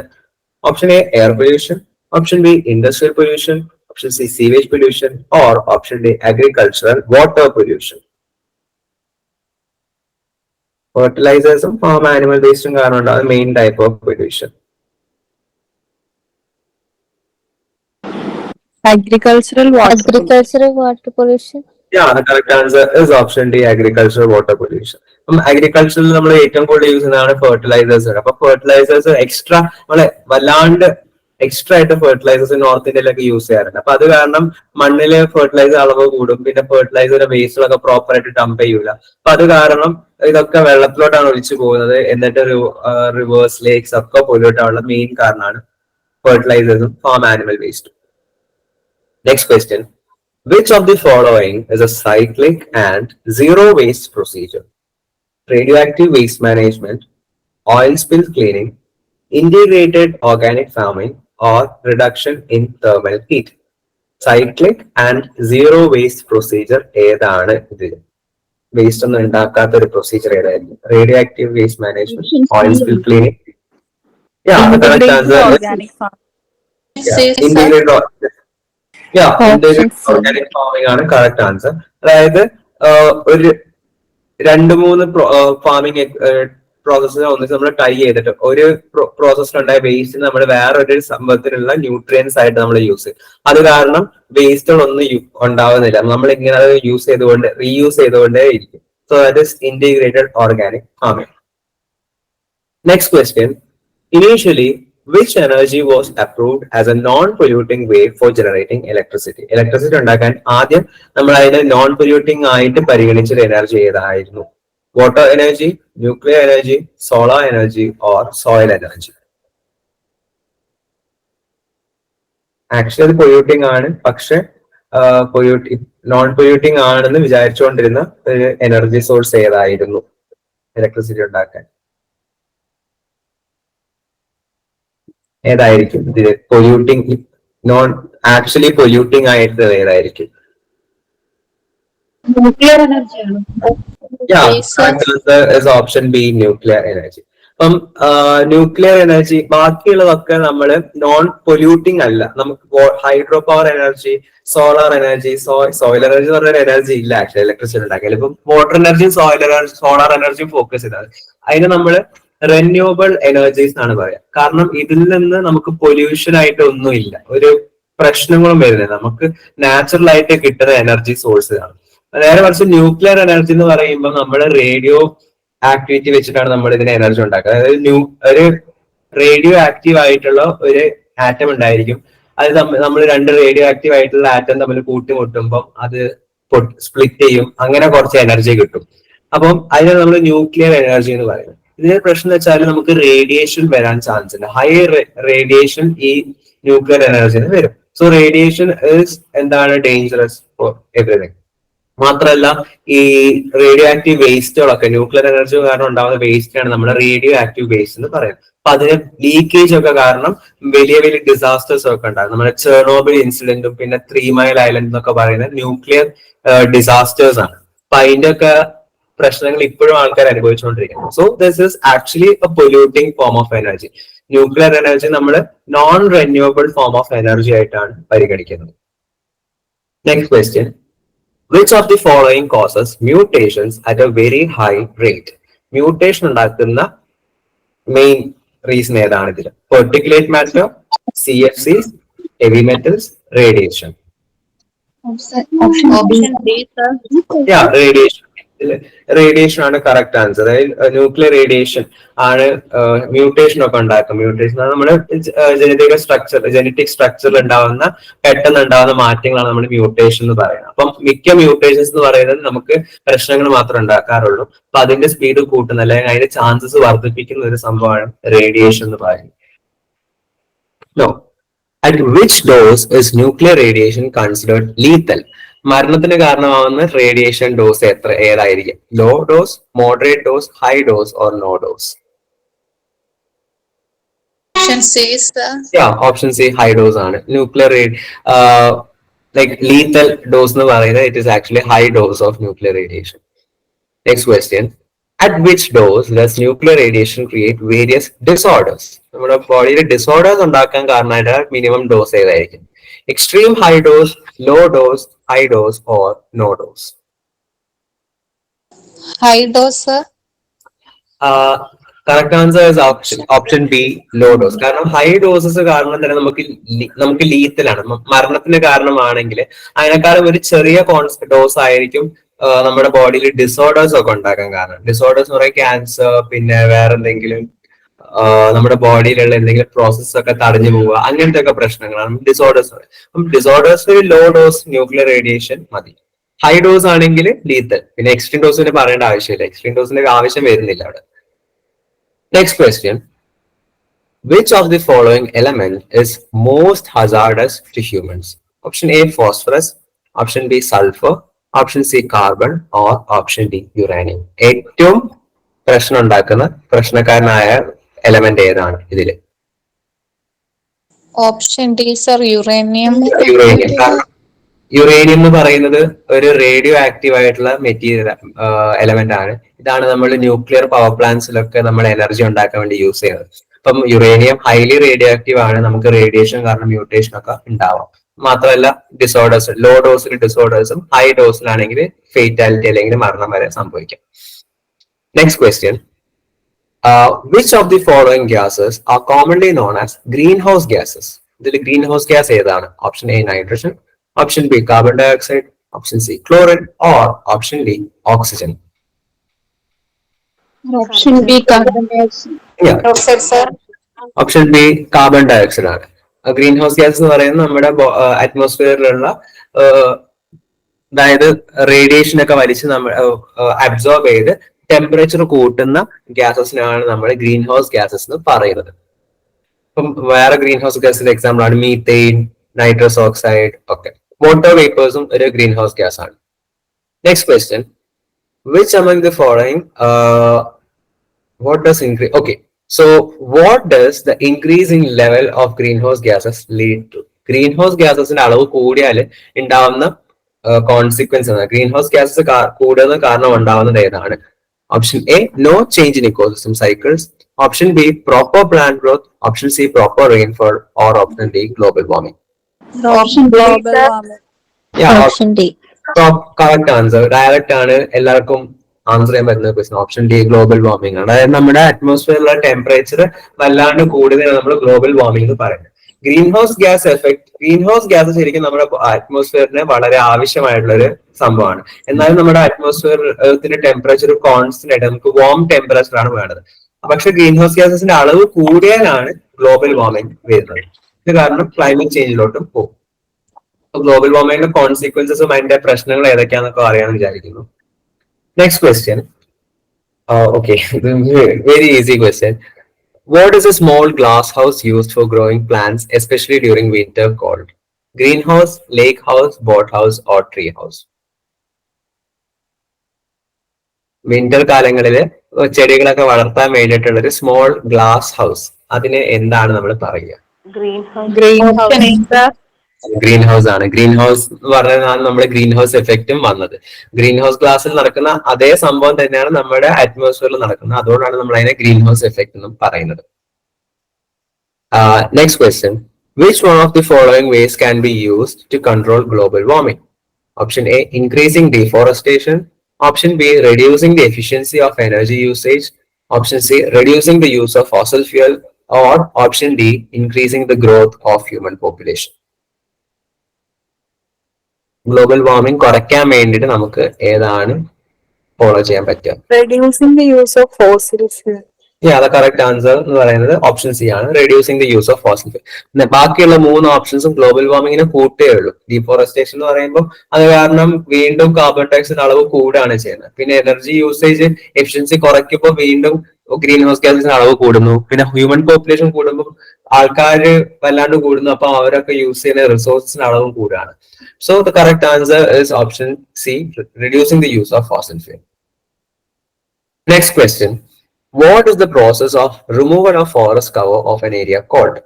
Option A air pollution, option B industrial pollution, option C sewage pollution or option D agricultural water pollution. ഫെർട്ടിലൈസേഴ്സും ഫാം ആനിമൽ വേസ്റ്റും കാരണം ഉണ്ടാകുന്ന main type of pollution. Agricultural water pollution. Yeah, the correct answer is option D, agricultural water pollution. അഗ്രികൾച്ചറിൽ നമ്മൾ ഏറ്റവും കൂടുതൽ യൂസ് ചെയ്യുന്നതാണ് ഫെർട്ടിലൈസേഴ്സ്. അപ്പൊ ഫെർട്ടിലൈസേഴ്സ് എക്സ്ട്രാ നമ്മളെ വല്ലാണ്ട് എക്സ്ട്രാ ആയിട്ട് ഫെർട്ടിലൈസേഴ്സ് നോർത്ത് ഇന്ത്യയിലൊക്കെ യൂസ് ചെയ്യാറുണ്ട്. അപ്പൊ അത് കാരണം മണ്ണില് ഫെർട്ടിലൈസർ അളവ് കൂടും. പിന്നെ ഫെർട്ടിലൈസറിന്റെ വേസ്റ്റുകളൊക്കെ പ്രോപ്പർ ആയിട്ട് ഡംപ് ചെയ്യൂല. അപ്പൊ അത് കാരണം ഇതൊക്കെ വെള്ളത്തിലോട്ടാണ് ഒഴിച്ചു പോകുന്നത്. എന്നിട്ട് റിവേഴ്സ്, ലേക്സ് ഒക്കെ പൊല്യൂട്ട് ആവാനുള്ള മെയിൻ കാരണമാണ് ഫെർട്ടിലൈസേഴ്സും ഫാം ആനിമൽ വേസ്റ്റും. Next question. Which of the following is a cyclic and zero waste procedure? Radioactive waste management, oil spill cleaning, integrated organic farming, or reduction in thermal heat? Cyclic and zero waste procedure ഏതാണ് ഇത്? വേസ്റ്റ് ഒന്നും ഉണ്ടാക്കാത്ത ഒരു പ്രൊസീജിയർ ഏതായിരിക്കും? Radioactive waste management, oil spill cleaning. Integrated organic farming ആണ് കറക്റ്റ് ആൻസർ. അതായത് ഒരു 2-3 ഫാമിംഗ് പ്രോസസ്സിനെ ഒന്നിച്ച് നമ്മൾ ടൈ ചെയ്തിട്ട് ഒരു പ്രോസസ്സിലുണ്ടായ വേസ്റ്റ് നമ്മൾ വേറൊരു സംഭവത്തിലുള്ള ന്യൂട്രിയൻസ് ആയിട്ട് നമ്മൾ യൂസ് ചെയ്യും. അത് കാരണം വേസ്റ്റുകളൊന്നും ഉണ്ടാവുന്നില്ല. നമ്മൾ ഇങ്ങനെ അത് യൂസ് ചെയ്തുകൊണ്ട് റീയൂസ് ചെയ്തുകൊണ്ടേ ഇരിക്കും. So that is integrated organic farming. Next question. Initially, which energy was approved as a non-polluting way for generating electricity? Electricity ഉണ്ടാക്കാൻ ആദ്യം നമ്മൾ അതിനെ നോൺ പൊല്യൂട്ടിംഗ് ആയിട്ട് പരിഗണിച്ചൊരു എനർജി ഏതായിരുന്നു? Water energy, nuclear energy, solar energy or soil energy? Actually അത് പൊല്യൂട്ടിംഗ് ആണ്, പക്ഷെ നോൺ പൊല്യൂട്ടിംഗ് ആണെന്ന് വിചാരിച്ചുകൊണ്ടിരുന്ന ഒരു എനർജി സോഴ്സ് ഏതായിരുന്നു ഇലക്ട്രിസിറ്റി ഉണ്ടാക്കാൻ? ഏതായിരിക്കും ഇത് പൊല്യൂട്ടിംഗ്, നോൺ ആക്ച്വലി പൊല്യൂട്ടിംഗ് ആയിട്ട് ഏതായിരിക്കും? ന്യൂക്ലിയർ എനർജിയാണ്. Option B, nuclear energy. അപ്പം ന്യൂക്ലിയർ എനർജി ബാക്കിയുള്ളതൊക്കെ നമ്മൾ നോൺ പൊല്യൂട്ടിംഗ് അല്ല. നമുക്ക് hydro power energy, solar energy, soil energy എന്ന് പറഞ്ഞ എനർജി ഇല്ല ആക്ച്വലി ഇലക്ട്രിസിറ്റി ഉണ്ടാക്കിയാൽ. ഇപ്പം വാട്ടർ എനർജിയും സോളാർ എനർജിയും ഫോക്കസ് ചെയ്താൽ അതിന് നമ്മൾ റിന്യൂവബിൾ എനർജീസ് എന്നാണ് പറയാം. കാരണം ഇതിൽ നിന്ന് നമുക്ക് പൊല്യൂഷൻ ആയിട്ട് ഒന്നുമില്ല, ഒരു പ്രശ്നങ്ങളും വരുന്നില്ല. നമുക്ക് നാച്ചുറൽ ആയിട്ട് കിട്ടുന്ന എനർജി സോഴ്സ് ആണ്. നേരെ മറിച്ച് ന്യൂക്ലിയർ എനർജി എന്ന് പറയുമ്പോൾ നമ്മൾ റേഡിയോ ആക്ടിവിറ്റി വെച്ചിട്ടാണ് നമ്മൾ ഇതിന് എനർജി ഉണ്ടാക്കുക. അതായത് ഒരു റേഡിയോ ആക്റ്റീവ് ആയിട്ടുള്ള ഒരു ആറ്റം ഉണ്ടായിരിക്കും. അത് നമ്മൾ രണ്ട് റേഡിയോ ആക്റ്റീവ് ആയിട്ടുള്ള ആറ്റം തമ്മിൽ കൂട്ടിമുട്ടുമ്പോൾ അത് സ്പ്ലിറ്റ് ചെയ്യും, അങ്ങനെ കുറച്ച് എനർജി കിട്ടും. അപ്പം അതിനെ നമ്മൾ ന്യൂക്ലിയർ എനർജി എന്ന് പറയുന്നത്. ഇതിന്റെ പ്രശ്നം എന്ന് വെച്ചാൽ നമുക്ക് റേഡിയേഷൻ വരാൻ ചാൻസ് ഉണ്ട്. ഹൈ റേഡിയേഷൻ ഈ ന്യൂക്ലിയർ എനർജിന് വരും. സോ റേഡിയേഷൻ ഇസ് എന്താണ് ഡേഞ്ചറസ് ഫോർ എവറിഥിങ്. മാത്രമല്ല ഈ റേഡിയോ ആക്റ്റീവ് വേസ്റ്റുകളൊക്കെ ന്യൂക്ലിയർ എനർജി കാരണം ഉണ്ടാകുന്ന വേസ്റ്റ് ആണ് നമ്മുടെ റേഡിയോ ആക്റ്റീവ് വേസ്റ്റ് എന്ന് പറയുന്നത്. അപ്പൊ അതിന് ലീക്കേജ് ഒക്കെ കാരണം വലിയ വലിയ ഡിസാസ്റ്റേഴ്സ് ഒക്കെ ഉണ്ടാകും. നമ്മുടെ ചെർണോബിൽ ഇൻസിഡന്റും പിന്നെ 3 മൈൽ ഐലൻഡ് എന്നൊക്കെ പറയുന്നത് ന്യൂക്ലിയർ ഡിസാസ്റ്റേഴ്സ് ആണ്. അപ്പൊ അതിന്റെ ഒക്കെ പ്രശ്നങ്ങൾ ഇപ്പോഴും ആൾക്കാർ അനുഭവിച്ചുകൊണ്ടിരിക്കുന്നത്. So this is actually a polluting form of energy. Nuclear energy നമ്മൾ non renewable form of energy ആയിട്ടാണ് പരിഗണിക്കുന്നത്. Next question, which of the following causes mutations at a very high rate? Mutation ഉണ്ടാക്കുന്ന മെയിൻ റീസൺ ഏതാണ് ഇതിൽ? particulate matter, CFCs, heavy metals, radiation. Option D, sir. Yeah, radiation. Radiation ആണ് കറക്റ്റ് ആൻസർ. അതായത് ന്യൂക്ലിയർ റേഡിയേഷൻ ആണ് മ്യൂട്ടേഷൻ ഒക്കെ ഉണ്ടാക്കും. മ്യൂട്ടേഷൻ നമ്മുടെ ജനറ്റിക് സ്ട്രക്ചറിൽ ഉണ്ടാവുന്ന പെട്ടെന്ന് ഉണ്ടാവുന്ന മാറ്റങ്ങളാണ് നമ്മൾ മ്യൂട്ടേഷൻ എന്ന് പറയുന്നത്. അപ്പം മിക്ക മ്യൂട്ടേഷൻസ് എന്ന് പറയുന്നത് നമുക്ക് പ്രശ്നങ്ങൾ മാത്രമേ ഉണ്ടാക്കാറുള്ളൂ. അപ്പൊ അതിന്റെ സ്പീഡ് കൂട്ടുന്ന അല്ലെങ്കിൽ അതിന്റെ ചാൻസസ് വർദ്ധിപ്പിക്കുന്ന ഒരു സംഭവമാണ് റേഡിയേഷൻ എന്ന് പറയുന്നത്. No. At which dose is nuclear radiation considered lethal? മരണത്തിന് കാരണമാവുന്ന റേഡിയേഷൻ ഡോസ് ഏതായിരിക്കും? Low dose, moderate dose, high dose or no dose? Option C, sir. Option C high dose ആണ്. ന്യൂക്ലിയർ ലൈക് ലീത്തൽ ഡോസ് എന്ന് പറയുന്നത് it is actually high dose of nuclear radiation. Next question, at which dose does nuclear radiation create various disorders? നമ്മുടെ ബോഡിയിൽ ഡിസോർഡേഴ്സ് ഉണ്ടാക്കാൻ കാരണമായിട്ട് മിനിമം ഡോസ് ഏതായിരിക്കും? Extreme high dose, low dose, high dose or no dose? High dose, sir. Correct answer is option B, low dose. കാരണം ഹൈ ഡോസസ് കാരണം തന്നെ നമുക്ക് ലീത്തലാണ്, മരണത്തിന് കാരണമാണെങ്കിൽ അതിനേക്കാളും ഒരു ചെറിയ ഡോസ് ആയിരിക്കും നമ്മുടെ ബോഡിയിൽ ഡിസോർഡേഴ്സ് ഒക്കെ ഉണ്ടാക്കാൻ കാരണം. ഡിസോർഡേഴ്സ് എന്ന് പറയുന്നത് ക്യാൻസർ, പിന്നെ വേറെ എന്തെങ്കിലും നമ്മുടെ ബോഡിയിലുള്ള എന്തെങ്കിലും പ്രോസസ് ഒക്കെ തടഞ്ഞു പോവുക, അങ്ങനത്തെ ഒക്കെ പ്രശ്നങ്ങളാണ് ഡിസോർഡേഴ്സ്. അപ്പം disorders low dose nuclear radiation മതി. ഹൈ ഡോസ് ആണെങ്കിൽ ലീത്തൽ. പിന്നെ എക്സ്ട്രീം ഡോസിന് പറയേണ്ട ആവശ്യമില്ല, എക്സ്ട്രീം ഡോസിന്റെ ആവശ്യം വരുന്നില്ല അവിടെ. Next question, which of the following element is most hazardous to humans? Option A, phosphorus. Option B, sulfur. Option C, carbon. Or option D, uranium. ഏറ്റവും പ്രശ്നം ഉണ്ടാക്കുന്ന പ്രശ്നക്കാരനായ എലമെന്റ് ഏതാണ് ഇതില്? Option D, sir. Uranium. Uranium എന്ന് പറയുന്നത് ഒരു റേഡിയോ ആക്റ്റീവ് ആയിട്ടുള്ള മെറ്റീരിയൽ എലമെന്റ് ആണ്. ഇതാണ് നമ്മൾ ന്യൂക്ലിയർ പവർ പ്ലാന്റ്സിലൊക്കെ നമ്മൾ എനർജി ഉണ്ടാക്കാൻ വേണ്ടി യൂസ് ചെയ്യുന്നത്. അപ്പം യുറേനിയം ഹൈലി റേഡിയോ ആക്റ്റീവ് ആണ്. നമുക്ക് റേഡിയേഷൻ കാരണം മ്യൂട്ടേഷൻ ഒക്കെ ഉണ്ടാവാം. മാത്രമല്ല ഡിസോർഡേഴ്സ്, ലോ ഡോസിൽ ഡിസോർഡേഴ്സും ഹൈ ഡോസിലാണെങ്കിൽ ഫേറ്റാലിറ്റി അല്ലെങ്കിൽ മരണം വരെ സംഭവിക്കാം. Next question, which of the following gases are commonly known as greenhouse gases? ഇതിൽ ഗ്രീൻ ഹൗസ് ഗ്യാസ് ഏതാണ്? Option A, nitrogen. Option B, carbon dioxide. Option C, chlorine. Or option D, oxygen. Option B, carbon dioxide, sir. Option B, carbon dioxide ആണ്. ഗ്രീൻ ഹൗസ് ഗ്യാസ് എന്ന് പറയുന്നത് നമ്മുടെ അറ്റ്മോസ്ഫിയറിലുള്ള അതായത് റേഡിയേഷൻ ഒക്കെ വലിച്ച് നമ്മൾ അബ്സോർബ് ചെയ്ത് ടെമ്പറേച്ചർ കൂട്ടുന്ന ഗ്യാസസിനാണ് നമ്മൾ ഗ്രീൻ ഹൗസ് ഗ്യാസസ് എന്ന് പറയുന്നത്. ഇപ്പം വേറെ ഗ്രീൻ ഹൗസ് ഗ്യാസിന്റെ എക്സാമ്പിൾ ആണ് മീതെയിൻ, നൈട്രസ് ഓക്സൈഡ് ഒക്കെ. വാട്ടർ വേപ്പേഴ്സും ഒരു ഗ്രീൻ ഹൗസ് ഗ്യാസ് ആണ്. Next question, which among the following what does increase? Okay, so what does the increasing level of greenhouse gases lead to? greenhouse gases ന്റെ അളവ് കൂടിയാൽ ഉണ്ടാവുന്ന കോൺസിക്വൻസ് ആണ്. ഗ്രീൻഹൗസ് ഗ്യാസസ് കൂടുന്ന കാരണം ഉണ്ടാവുന്നത് ഏതാണ്? Option A, no change in ecosystem cycles. Option B, proper plant growth. Option C, proper rainfall. Or option D, global warming. Option D, sir. Option D. Correct answer. Direct ആണ്, എല്ലാവർക്കും ആൻസർ ചെയ്യാൻ പറ്റുന്ന question. Option D, global warming ആണ്. അതായത് നമ്മുടെ അറ്റ്മോസ്ഫിയറിലെ ടെമ്പറേച്ചർ വല്ലാണ്ട് കൂടുതലാണ് നമ്മൾ ഗ്ലോബൽ വാർമിംഗ് എന്ന് പറയുന്നത്. Green house gas effect, green house gas ശരിക്കും നമ്മുടെ അറ്റ്മോസ്ഫിയറിന് വളരെ ആവശ്യമായിട്ടുള്ള ഒരു സംഭവമാണ്. എന്നാലും നമ്മുടെ അറ്റ്മോസ്ഫിയറിന്റെ ടെമ്പറേച്ചർ കോൺസ്റ്റന്റ് ആയിട്ട് നമുക്ക് വാം ടെമ്പറേച്ചർ ആണ് വേണ്ടത്. പക്ഷെ ഗ്രീൻ ഹൗസ് ഗ്യാസസിന്റെ അളവ് കൂടിയാലാണ് ഗ്ലോബൽ വാർമിംഗ് വരുന്നത്. ഇത് കാരണം ക്ലൈമറ്റ് ചേഞ്ചിലോട്ടും പോകും. ഗ്ലോബൽ വാർമിംഗിന്റെ കോൺസിക്വൻസസും അതിന്റെ പ്രശ്നങ്ങൾ ഏതൊക്കെയാണെന്നൊക്കെ അറിയാമെന്ന് വിചാരിക്കുന്നു. Next question. Okay, very easy question. What is a small glass house used for growing plants, especially during winter cold? Greenhouse, lake house, boat house, or tree house? Winter കാലങ്ങളിൽ ചെടികളൊക്കെ വളർത്താൻ വേണ്ടിയിട്ടുള്ള ഒരു സ്മോൾ ഗ്ലാസ് ഹൗസ്, അതിന് എന്താണ് നമ്മൾ പറയുക? ഗ്രീൻ ഹൗസ് ആണ്. ഗ്രീൻ ഹൗസ് എന്ന് പറഞ്ഞാൽ നമ്മുടെ ഗ്രീൻ ഹൗസ് എഫക്റ്റും വന്നത്. ഗ്രീൻ ഹൗസ് ഗ്ലാസിൽ നടക്കുന്ന അതേ സംഭവം തന്നെയാണ് നമ്മുടെ അറ്റ്മോസ്ഫിയറിൽ നടക്കുന്നത്. അതുകൊണ്ടാണ് നമ്മൾ അതിനെ ഗ്രീൻ ഹൗസ് എഫക്റ്റ് എന്നും പറയുന്നത്. Next question. Which one of the following ways can be used to control global warming? Option A, increasing deforestation. Option B, reducing the efficiency of energy usage. Option C, reducing the use of fossil fuel. Or option D, increasing the growth of human population. Global warming കുറയ്ക്കാൻ വേണ്ടിയിട്ട് നമുക്ക് ഏതാണ് ഫോളോ ചെയ്യാൻ പറ്റുക? Reducing the use of fossil fuel. The correct answer എന്ന് പറയുന്നത് ഓപ്ഷൻ സി ആണ്, reducing the use of fossil fuel. ബാക്കിയുള്ള 3 ഓപ്ഷൻസും ഗ്ലോബൽ വാർമിങ്ങിനെ കൂട്ടേ ഉള്ളൂ. ഡീഫോറസ്റ്റേഷൻ എന്ന് പറയുമ്പോൾ അത് കാരണം വീണ്ടും കാർബൺ ഡയോക്സൈഡ് അളവ് കൂടുകയാണ് ചെയ്യുന്നത്. പിന്നെ എനർജി യൂസേജ് എഫിഷ്യൻസി കുറയ്ക്കുമ്പോൾ വീണ്ടും ഗ്രീൻ ഹൗസ് ഗ്യാസിന്റെ അളവ് കൂടുന്നു. പിന്നെ ഹ്യൂമൻ പോപ്പുലേഷൻ കൂടുമ്പോൾ ആൾക്കാർ വല്ലാണ്ട് കൂടുന്നു, അപ്പൊ അവരൊക്കെ യൂസ് ചെയ്യുന്ന റിസോഴ്സിന്റെ അളവും കൂടുകയാണ്. So the correct answer is option C, reducing the use of fossil fuel. Next question. What is the process of removal of forest cover of an area called?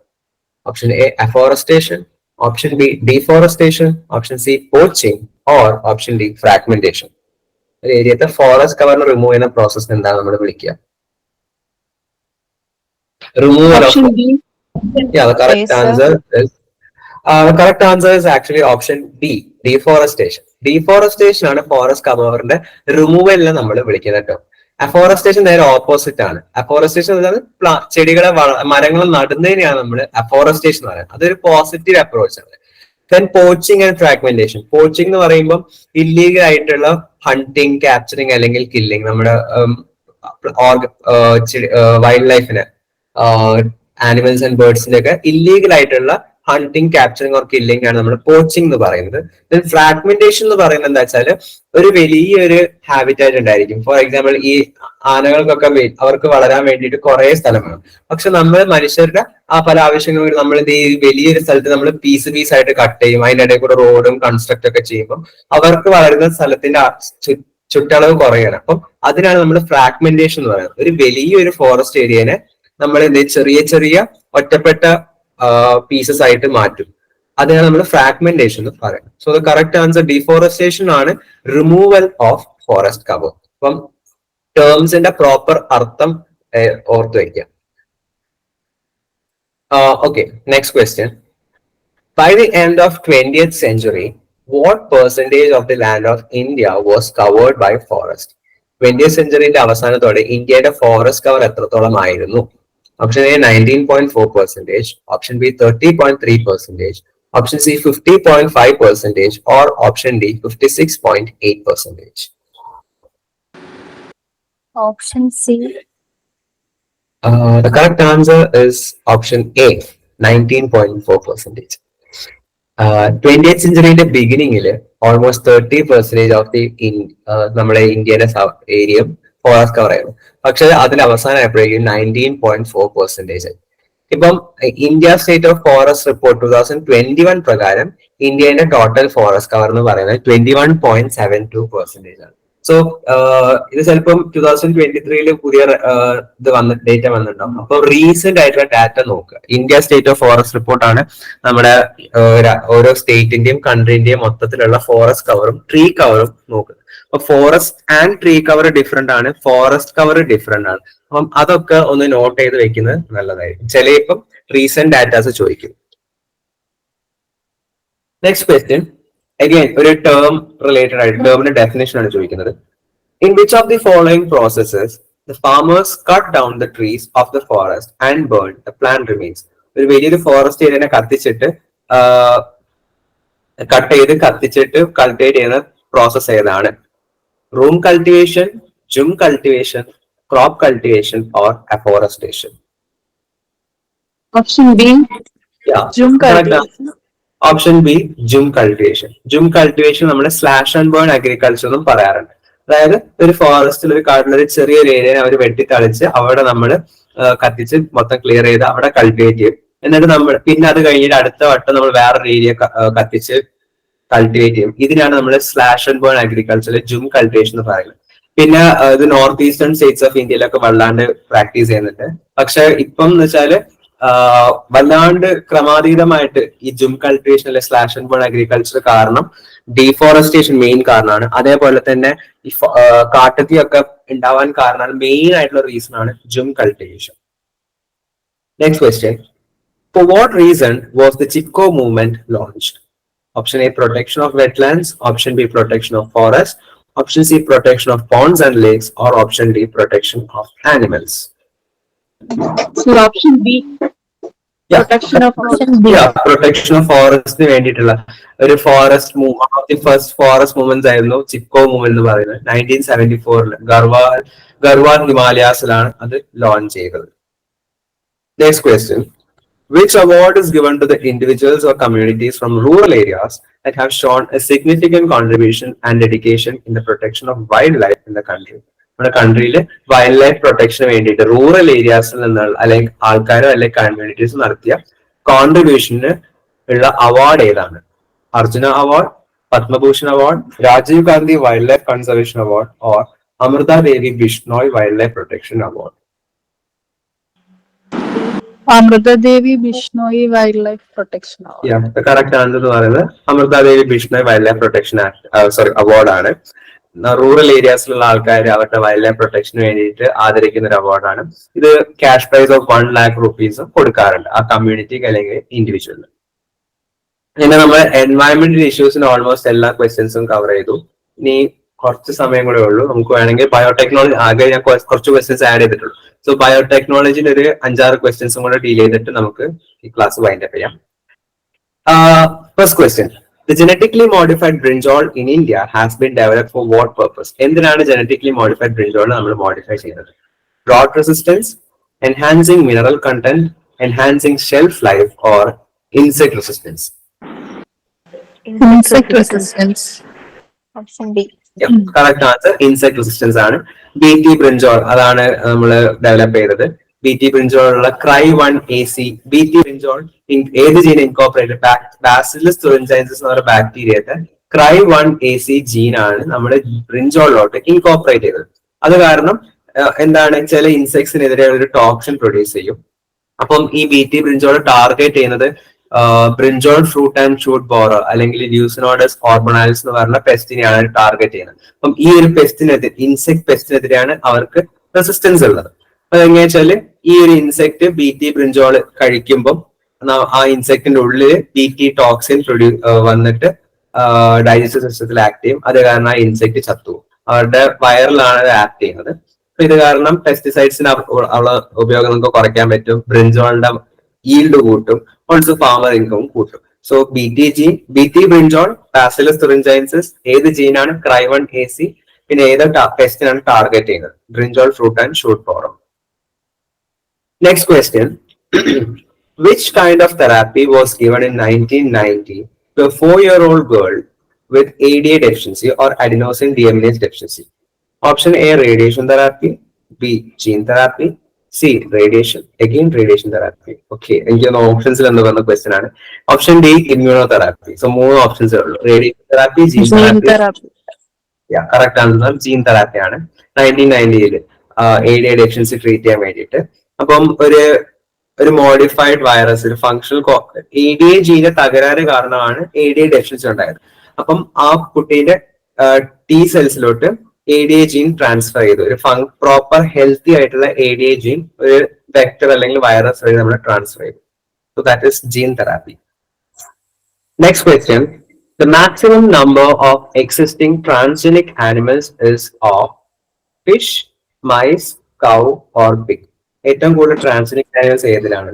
Option A, afforestation. Option B, deforestation. Option C, poaching. Or option D, fragmentation. ഒരു ഏരിയത്തെ ഫോറസ്റ്റ് കവറിന് റിമൂവ് ചെയ്യുന്ന പ്രോസസ് എന്താണ് നമ്മൾ വിളിക്കുക? Removal of. The correct answer is the correct answer is actually option B, deforestation. Deforestation ആണ് ഫോറസ്റ്റ് കവറിന്റെ റിമൂവലിനെ നമ്മൾ വിളിക്കുന്നത് കേട്ടോ. അഫോറസ്റ്റേഷൻ നേരെ ഓപ്പോസിറ്റ് ആണ്. അഫോറസ്റ്റേഷൻ എന്ന് പറഞ്ഞാൽ ചെടികളെ മരങ്ങൾ നടുന്നതിനെയാണ് നമ്മൾ അഫോറസ്റ്റേഷൻ എന്ന് പറയുന്നത്. അതൊരു പോസിറ്റീവ് അപ്രോച്ച് ആണ്. Then poaching and fragmentation. Poaching എന്ന് പറയുമ്പോൾ ഇല്ലീഗൽ ആയിട്ടുള്ള ഹണ്ടിങ്, ക്യാപ്ചറിങ് അല്ലെങ്കിൽ കില്ലിങ്, നമ്മുടെ വൈൽഡ് ലൈഫിനെ, ആനിമൽസ് ആൻഡ് ബേർഡ്സിന്റെ ഒക്കെ ഇല്ലീഗൽ ആയിട്ടുള്ള ഹണ്ടിങ്, ക്യാപ്ചറിങ് ഓർ കില്ലിംഗ് ആണ് നമ്മൾ പോച്ചിങ് എന്ന് പറയുന്നത്. ദെൻ ഫ്രാഗ്മെന്റേഷൻ എന്ന് പറയുന്നത് എന്താ വെച്ചാൽ ഒരു വലിയൊരു ഹാബിറ്റാറ്റ് ഉണ്ടായിരിക്കും. ഫോർ എക്സാമ്പിൾ ഈ ആനകൾക്കൊക്കെ അവർക്ക് വളരാൻ വേണ്ടിയിട്ട് കുറെ സ്ഥലം വേണം. പക്ഷെ നമ്മൾ മനുഷ്യരുടെ പല ആവശ്യങ്ങളും നമ്മൾ എന്ത് ഈ വലിയൊരു സ്ഥലത്ത് നമ്മൾ പീസ് ആയിട്ട് കട്ട് ചെയ്യും. അതിന്റെ ഇടയിൽ കൂടെ റോഡും കൺസ്ട്രക്ട് ഒക്കെ ചെയ്യുമ്പോൾ അവർക്ക് വളരുന്ന സ്ഥലത്തിന്റെ ചുറ്റളവ് കുറയാണ്. അപ്പം അതിനാണ് നമ്മൾ ഫ്രാഗ്മെന്റേഷൻ എന്ന് പറയുന്നത്. ഒരു വലിയൊരു ഫോറസ്റ്റ് ഏരിയനെ നമ്മൾ എന്ത് ചെറിയ ചെറിയ ഒറ്റപ്പെട്ട പീസസ് ആയിട്ട് മാറ്റും. അതിനാണ് നമ്മൾ ഫ്രാഗ്മെന്റേഷൻ എന്ന് പറയുന്നത്. So the correct answer deforestation ആണ്, റിമൂവൽ ഓഫ് ഫോറസ്റ്റ് കവർ. അപ്പം ടേംസിന്റെ പ്രോപ്പർ അർത്ഥം ഓർത്തു വയ്ക്കാം. Okay, next question. By the end of 20th century, what percentage of the land of India was covered by forest? 20th centuryന്റെ അവസാനത്തോടെ ഇന്ത്യയുടെ ഫോറസ്റ്റ് കവർ എത്രത്തോളം ആയിരുന്നു? Option A, 19.4%. Option B, 30.3%. Option C, 50.5%. Or option D, 56.8%. Option C. The correct answer is option A, 19.4%. 20th centuryന്റെ ബിഗിനിങ്ങില് ഓൾമോസ്റ്റ് 30% ഓഫ് ദി നമ്മുടെ ഇന്ത്യയുടെ ഏരിയ ഫോറസ്റ്റ് കവർ ആയിരുന്നു. പക്ഷെ അതിൽ അവസാനമായപ്പോഴേക്കും 19.4%. ഇപ്പം India state of forest report 2021 പ്രകാരം ഇന്ത്യയുടെ ടോട്ടൽ ഫോറസ്റ്റ് കവർ എന്ന് പറയുന്നത് 21.72% ആണ്. സോ ഇത് ചിലപ്പം 2023 പുതിയ ഡേറ്റ വന്നിട്ടുണ്ടാവും. അപ്പൊ റീസെന്റ് ആയിട്ടുള്ള ഡാറ്റ നോക്കുക. ഇന്ത്യ സ്റ്റേറ്റ് ഓഫ് ഫോറസ്റ്റ് റിപ്പോർട്ടാണ് നമ്മുടെ ഓരോ സ്റ്റേറ്റിന്റെയും കൺട്രീന്റെയും മൊത്തത്തിലുള്ള ഫോറസ്റ്റ് കവറും ട്രീ കവറും നോക്കുന്നത്. അപ്പൊ forest and tree cover different ആണ്, ഫോറസ്റ്റ് കവർ ഡിഫറെന്റ് ആണ്. അപ്പം അതൊക്കെ ഒന്ന് നോട്ട് ചെയ്ത് വെക്കുന്നത് നല്ലതായിരിക്കും. ചിലപ്പം റീസെന്റ് ഡാറ്റാസ് ചോദിക്കും. നെക്സ്റ്റ് ക്വസ്റ്റ്യൻ അഗൈൻ ഒരു ടേം റിലേറ്റഡ് ആയിട്ട് ടേമിന്റെ ഡെഫിനേഷൻ ആണ് ചോദിക്കുന്നത്. In which of the following processes the farmers cut down the trees of the forest and burn the plant remains? ഒരു വലിയൊരു ഫോറസ്റ്റ് ഏരിയനെ കത്തിച്ചിട്ട് കൾട്ടിവേറ്റ് ചെയ്യുന്ന പ്രോസസ് ഏതാണ്? റൂം cultivation, Jhum cultivation, crop cultivation or afforestation? Option B. Jum correct. cultivation. Option B Jhum cultivation. Jhum cultivation നമ്മൾ സ്ലാഷ് ആൻഡ് ബേൺ അഗ്രികൾച്ചർ എന്നും പറയാറുണ്ട്. അതായത് ഒരു ഫോറസ്റ്റിൽ ഒരു കാട്ടിൽ ഒരു ചെറിയൊരു ഏരിയ അവർ വെട്ടിത്തളിച്ച് അവിടെ നമ്മൾ കത്തിച്ച് മൊത്തം ക്ലിയർ ചെയ്ത് അവിടെ കൾട്ടിവേറ്റ് ചെയ്യും. എന്നിട്ട് നമ്മൾ പിന്നെ അത് കഴിഞ്ഞിട്ട് അടുത്ത വട്ടം നമ്മൾ വേറൊരു ഏരിയ കത്തിച്ച് കൾട്ടിവേറ്റ് ചെയ്യും. ഇതിനാണ് നമ്മൾ സ്ലാഷ് ആൻഡ് ബേൺ അഗ്രികൾച്ചറിൽ ജും കൾട്ടിവേഷൻ എന്ന് പറയുന്നത്. പിന്നെ ഇത് നോർത്ത് ഈസ്റ്റേൺ സ്റ്റേറ്റ്സ് ഓഫ് ഇന്ത്യയിലൊക്കെ വല്ലാണ്ട് പ്രാക്ടീസ് ചെയ്യുന്നുണ്ട്. പക്ഷെ ഇപ്പം എന്ന് വെച്ചാല് വല്ലാണ്ട് ക്രമാതീതമായിട്ട് ഈ ജും കൾട്ടിവേഷൻ അല്ലെ സ്ലാഷ് ആൻഡ് ബേൺ അഗ്രികൾച്ചർ കാരണം ഡീഫോറസ്റ്റേഷൻ മെയിൻ കാരണമാണ്. അതേപോലെ തന്നെ ഈ കാട്ടുതീയൊക്കെ ഉണ്ടാവാൻ കാരണമാണ് മെയിൻ ആയിട്ടുള്ള റീസൺ ആണ് Jhum cultivation. Next question. For what reason was the Chipko movement launched? Option A, protection of wetlands. Option B, protection of forests. Option C, protection of ponds and lakes. Or option D, protection of animals. So option B. Protection of protection of forest ന് വേണ്ടിയിട്ടുള്ള ഒരു forest movement of the first forest movements ആയിരുന്നു ചിപ്കോ മൂവ്മെന്റ് എന്ന് പറയുന്നത്. 1974 ഗർവാൽ ഹിമാലയാസിലാണ് അത് ലോഞ്ച് ചെയ്തത്. Next question. Which award is given to the individuals or communities from rural areas that have shown a significant contribution and dedication in the protection of wildlife in the country? നമ്മുടെ കൺട്രിയിൽ വൈൽഡ് ലൈഫ് പ്രൊട്ടക്ഷന് വേണ്ടിയിട്ട് റൂറൽ ഏരിയാസിൽ നിന്നുള്ള അല്ലെങ്കിൽ ആൾക്കാരോ അല്ലെങ്കിൽ കമ്മ്യൂണിറ്റീസ് നടത്തിയ കോൺട്രിബ്യൂഷന് ഉള്ള അവാർഡ് ഏതാണ്? Arjuna award, Padma Bhushan award, Rajiv Gandhi wildlife conservation award or Amrita Devi Bishnoi wildlife protection award? Amrita Devi Bishnoi Wildlife Protection Award. Correct answer എന്ന് പറയുന്നത് Amrita Devi Bishnoi wildlife protection അവാർഡാണ്. റൂറൽ ഏരിയാസിലുള്ള ആൾക്കാർ അവരുടെ വൈൽഡ് ലൈഫ് പ്രൊട്ടക്ഷന് വേണ്ടിയിട്ട് ആദരിക്കുന്ന ഒരു അവാർഡാണ്. ഇത് cash prize of 1 lakh rupees കൊടുക്കാറുണ്ട് ആ കമ്മ്യൂണിറ്റിക്ക് അല്ലെങ്കിൽ ഇൻഡിവിജ്വലിന്. പിന്നെ നമ്മൾ എൻവയറമെന്റൽ ഇഷ്യൂസിന് ഓൾമോസ്റ്റ് എല്ലാ ക്വസ്റ്റ്യൻസും കവർ ചെയ്തു. ഇനി കുറച്ച് സമയം കൂടെ ഉള്ളൂ. നമുക്ക് വേണമെങ്കിൽ ബയോടെക്നോളജി ആകെ ഞാൻ കുറച്ച് ക്വസ്റ്റ്യൻസ് ആഡ് ചെയ്തിട്ടുള്ളൂ. സോ ബയോടെക്നോളജിയിൽ ഒരു 5-6 ക്വസ്റ്റ്യൻസും കൂടെ ഡീൽ ചെയ്തിട്ട് നമുക്ക് ഈ ക്ലാസ് വൈൻഡ് അപ്പ് ചെയ്യാം. First question. The genetically modified brinjal in India has been developed for what purpose? എന്തിനാണ് genetically modified brinjal നമ്മൾ മോഡിഫൈ ചെയ്യുന്നത്? Drought resistance, enhancing mineral content, enhancing shelf life or insect resistance? Insect resistance. option B. Correct answer insect resistance ആണ്. BT brinjal അതാണ് നമ്മൾ ഡെവലപ്പ് ചെയ്തത്. BT brinjal ഉള്ള Cry1AC. BT brinjal ഏത് ജീൻ ഇൻകോപ്പറേറ്റ്? ബാസിലസ് തുറിഞ്ചൻസിസ് എന്ന് പറയുന്ന ബാക്ടീരിയത്തെ Cry1AC ജീനാണ് നമ്മുടെ ബ്രിഞ്ചോളിലോട്ട് ഇൻകോപ്പറേറ്റ് ചെയ്തത്. അത് കാരണം എന്താണ്, ചില ഇൻസെക്ട്സിനെതിരെ ഒരു ടോക്സിൻ പ്രൊഡ്യൂസ് ചെയ്യും. അപ്പം ഈ BT brinjal ടാർഗറ്റ് ചെയ്യുന്നത് brinjal fruit and shoot borer അല്ലെങ്കിൽ ല്യൂസിനോഡസ് ഓർബണാലിസ് എന്ന് പറഞ്ഞ പെസ്റ്റിനെയാണ് ടാർഗറ്റ് ചെയ്യുന്നത്. അപ്പം ഈ ഒരു പെസ്റ്റിനെതിരെ, ഇൻസെക്ട് പെസ്റ്റിനെതിരെയാണ് അവർക്ക് റെസിസ്റ്റൻസ് ഉള്ളത്. അപ്പൊ എങ്ങനെ വെച്ചാല് ഈ ഒരു ഇൻസെക്ട് BT brinjal കഴിക്കുമ്പോൾ ആ ഇൻസെക്ടിന്റെ ഉള്ളിൽ BT ടോക്സിൻ വന്നിട്ട് ഡൈജസ്റ്റീവ് സിസ്റ്റത്തിൽ ആക്ട് ചെയ്യും. അത് കാരണം ആ ഇൻസെക്ട് ചത്തു. അവരുടെ വയറിലാണ് അത് ആക്ട് ചെയ്യുന്നത്. അപ്പൊ ഇത് കാരണം പെസ്റ്റിസൈഡ്സിന് ഉള്ള ഉപയോഗം നമുക്ക് കുറയ്ക്കാൻ പറ്റും. ബ്രിഞ്ചോളിന്റെ ഈൽഡ് കൂട്ടും. ഓൾസോ ഫാമർ ഇൻകം കൂട്ടും. സോ BT brinjal, ബാസിലസ് തുറിഞ്ചൻസിസ് ഏത് ജീനാണ്? Cry1AC. പിന്നെ ഏത് പെസ്റ്റിനാണ് ടാർഗറ്റ് ചെയ്യുന്നത്? Brinjal fruit and shoot borer. Next question. Which kind of therapy was given in 1990 to a 4-year-old girl with ADA deficiency or adenosine deaminase deficiency? Option A, radiation therapy. B, gene therapy. C, radiation. Again, radiation therapy. Okay, and options in the question. Option D, immunotherapy. So more options are radiation therapy, gene therapy. Yeah, correct answer. Gene therapy. 1990 ADA deficiency treat ചെയ്യാൻ വേണ്ടിയിട്ട്. അപ്പം ഒരു മോഡിഫൈഡ് വൈറസ്, ഒരു ഫങ്ഷണൽ ADA ജീന്റെ തകരാറ് കാരണമാണ് ADA ഡെഫിഷ്യൻസി ഉണ്ടായത്. അപ്പം ആ കുട്ടീന്റെ T സെൽസിലോട്ട് ADA ജീൻ ട്രാൻസ്ഫർ ചെയ്തു. ഒരു പ്രോപ്പർ ഹെൽത്തി ആയിട്ടുള്ള ADA ജീൻ ഒരു വെക്ടർ അല്ലെങ്കിൽ വൈറസ് വഴി നമ്മൾ ട്രാൻസ്ഫർ ചെയ്തു. So that is gene therapy. Next question. The maximum number of existing transgenic animals is of fish, mice, cow or pig? ഏറ്റവും കൂടുതൽ ട്രാൻസ്ജനിക് ആനിമൽസ് ഏതിലാണ്?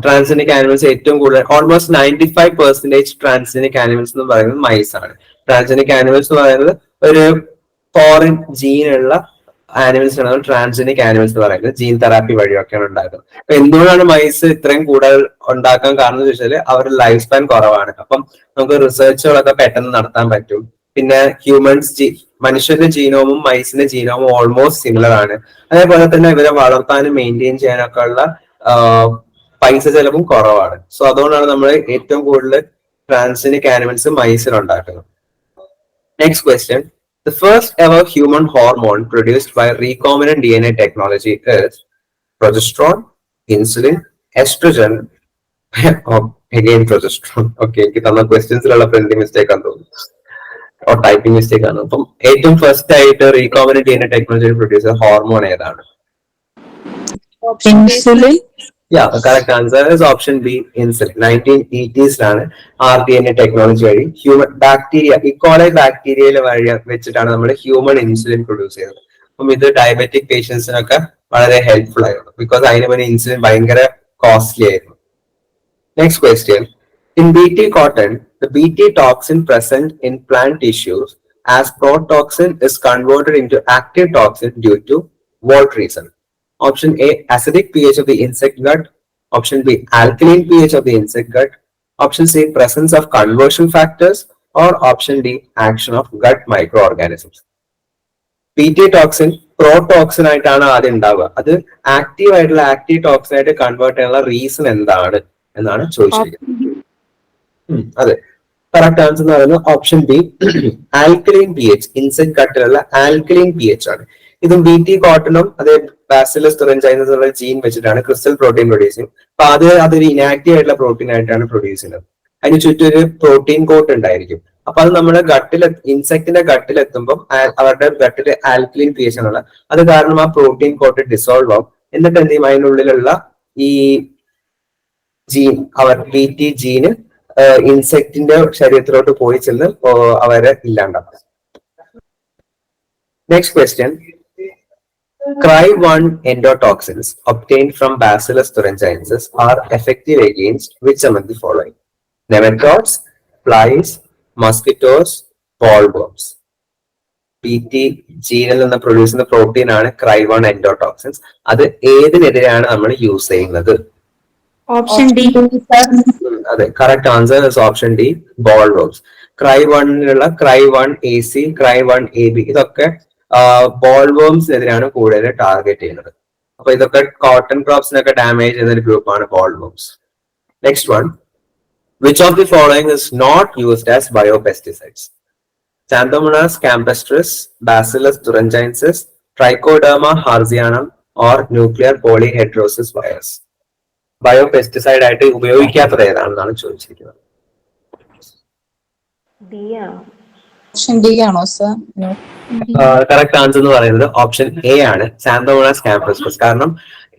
ട്രാൻസ്ജനിക് ആനിമൽസ് ഏറ്റവും കൂടുതൽ ഓൾമോസ്റ്റ് 95% ട്രാൻസ്ജനിക് ആനിമൽസ് എന്ന് പറയുന്നത് മൈസ് ആണ്. ട്രാൻസ്ജനിക് ആനിമൽസ് എന്ന് പറയുന്നത് ഒരു ഫോറിൻ ജീനുള്ള ആനിമൽസിനാണ് നമ്മൾ ട്രാൻസ്ജനിക് ആനിമൽസ് എന്ന് പറയുന്നത്. ജീൻ തെറാപ്പി വഴിയൊക്കെയാണ് ഉണ്ടാക്കുന്നത്. അപ്പൊ എന്തുകൊണ്ടാണ് മൈസ് ഇത്രയും കൂടുതൽ ഉണ്ടാക്കാൻ കാരണം എന്ന് വെച്ചാൽ അവരുടെ ലൈഫ് സ്പാൻ കുറവാണ്. അപ്പം നമുക്ക് റിസർച്ചുകളൊക്കെ പെട്ടെന്ന് നടത്താൻ പറ്റും. പിന്നെ മനുഷ്യന്റെ ജീനോമും മൈസിന്റെ ജീനോമും ഓൾമോസ്റ്റ് സിമിലർ ആണ്. അതേപോലെ തന്നെ ഇവരെ വളർത്താനും മെയിൻറ്റെയിൻ ചെയ്യാനൊക്കെ ഉള്ള പൈസ ചെലവും കുറവാണ്. സോ അതുകൊണ്ടാണ് നമ്മൾ ഏറ്റവും കൂടുതൽ ട്രാൻസ്ജനിക് ആനിമൽസ് മൈസിൽ ഉണ്ടാക്കുന്നത്. Next question. The first ever human hormone produced by recombinant DNA technology is progesterone, insulin, estrogen. Again progesterone. Okay, എനിക്ക് തന്ന ക്വസ്റ്റ്യൻസിലുള്ള പ്രിന്റിംഗ് മിസ്റ്റേക്ക് ആണ് തോന്നുന്നു, ടൈപ്പിംഗ് മിസ്റ്റേക്ക് ആണ്. അപ്പം ഏറ്റവും ഫസ്റ്റ് ആയിട്ട് റീകോംബിനന്റ് DNA ടെക്നോളജി പ്രൊഡ്യൂസ് ചെയ്ത ഹോർമോൺ ഏതാണ്? Insulin. Yeah, the correct answer is option B, insulin. 1980s RDNA technology വഴി ഹ്യൂമൻ ബാക്ടീരിയ ഇക്കോളൈ ബാക്ടീരിയയിലെ വഴി വെച്ചിട്ടാണ് നമ്മൾ ഹ്യൂമൻ ഇൻസുലിൻ പ്രൊഡ്യൂസ് ചെയ്തത്. അപ്പം ഇത് ഡയബറ്റിക് പേഷ്യൻസിനൊക്കെ വളരെ ഹെൽപ്ഫുൾ ആയിരുന്നു, ബിക്കോസ് അതിന് മുന്നേ ഇൻസുലിൻ ഭയങ്കര കോസ്റ്റ്ലി ആയിരുന്നു. Next question. In BT cotton, the BT toxin present in plant tissues as protoxin is converted into active toxin due to what reason? Option A, acidic pH of the insect gut. Option B, alkaline pH of the insect gut. Option C, presence of conversion factors. Or option D, action of gut microorganisms. BT toxin protoxin ആയിട്ടാണ് ആദ്യം ഉണ്ടാവുക. അത് ആക്റ്റീവ് ടോക്സിൻ ആയിട്ട് കൺവേർട്ട് ചെയ്യാനുള്ള റീസൺ എന്താണ് എന്നാണ് ചോദിച്ചിരിക്കുന്നത്. അതെ, കറക്റ്റ് ആൻസർ എന്ന് പറയുന്നത് option B, alkaline P H. Insect ഗട്ടിലുള്ള ആൽക്കലൈൻ പി എച്ച് ആണ്. ഇതും BT കോട്ടണും അതേ ബാസിലസ് തുറൻചൈനസ് ഉള്ള ജീൻ വെച്ചിട്ടാണ് ക്രിസ്റ്റൽ പ്രോട്ടീൻ പ്രൊഡ്യൂസ് ചെയ്യും. അപ്പൊ അതൊരു ഇനാക്റ്റീവ് ആയിട്ടുള്ള പ്രോട്ടീൻ ആയിട്ടാണ് പ്രൊഡ്യൂസ് ചെയ്യുന്നത്. അതിന് ചുറ്റും ഒരു പ്രോട്ടീൻ കോട്ട് ഉണ്ടായിരിക്കും. അപ്പൊ അത് നമ്മുടെ ഇൻസെക്ടിന്റെ ഗട്ടിലെത്തുമ്പോൾ അവരുടെ ഗട്ടിൽ ആൽക്കലൈൻ പി എച്ച് ആണുള്ളത്. അത് കാരണം ആ പ്രോട്ടീൻ കോട്ട് ഡിസോൾവ് ആവും. എന്നിട്ട് എന്ത് ചെയ്യും, അതിനുള്ളിലുള്ള ഈ ജീൻ BT ജീന് ഇൻസെക്ടിന്റെ ശരീരത്തിലോട്ട് പോയി ചെന്ന് അവരെ ഇല്ലാണ്ടാക്കും. Next question. Cry1 endotoxins obtained from Bacillus thuringiensis are effective against which among the following? Nematodes, flies, mosquitoes, bollworms. BT ജീനിൽ നിന്ന് പ്രൊഡ്യൂസ് ചെയ്യുന്ന പ്രോട്ടീൻ ആണ് Cry1 endotoxins. അത് ഏതിനെതിരെയാണ് നമ്മൾ യൂസ് ചെയ്യുന്നത്? Option D. അതെ, correct answer is option D, bollworms. Cry1നുള്ള Cry1 AC, Cry1 AB ഇതൊക്കെ ബോൾവർംസിനെതിരെയാണ് കൂടുതൽ ടാർഗറ്റ് ചെയ്യുന്നത്. അപ്പൊ ഇതൊക്കെ കോട്ടൺ ക്രോപ്സിനൊക്കെ ഡാമേജ് ചെയ്യുന്ന ഒരു ഗ്രൂപ്പാണ് bollworms. Next one. Which of the following is not used as biopesticides? Xanthomonas campestris, Bacillus thuringiensis, Trichoderma harzianum or nuclear polyhedrosis virus. Biopesticide ആയിട്ട് ഉപയോഗിക്കാത്തത് ഏതാണെന്നാണ് ചോദിച്ചിരിക്കുന്നത്. Option D ആണോ സർ? കറക്റ്റ് ആൻസർ എന്ന് പറയുന്നത് ഓപ്ഷൻ എ ആണ്, Xanthomonas campestris. കാരണം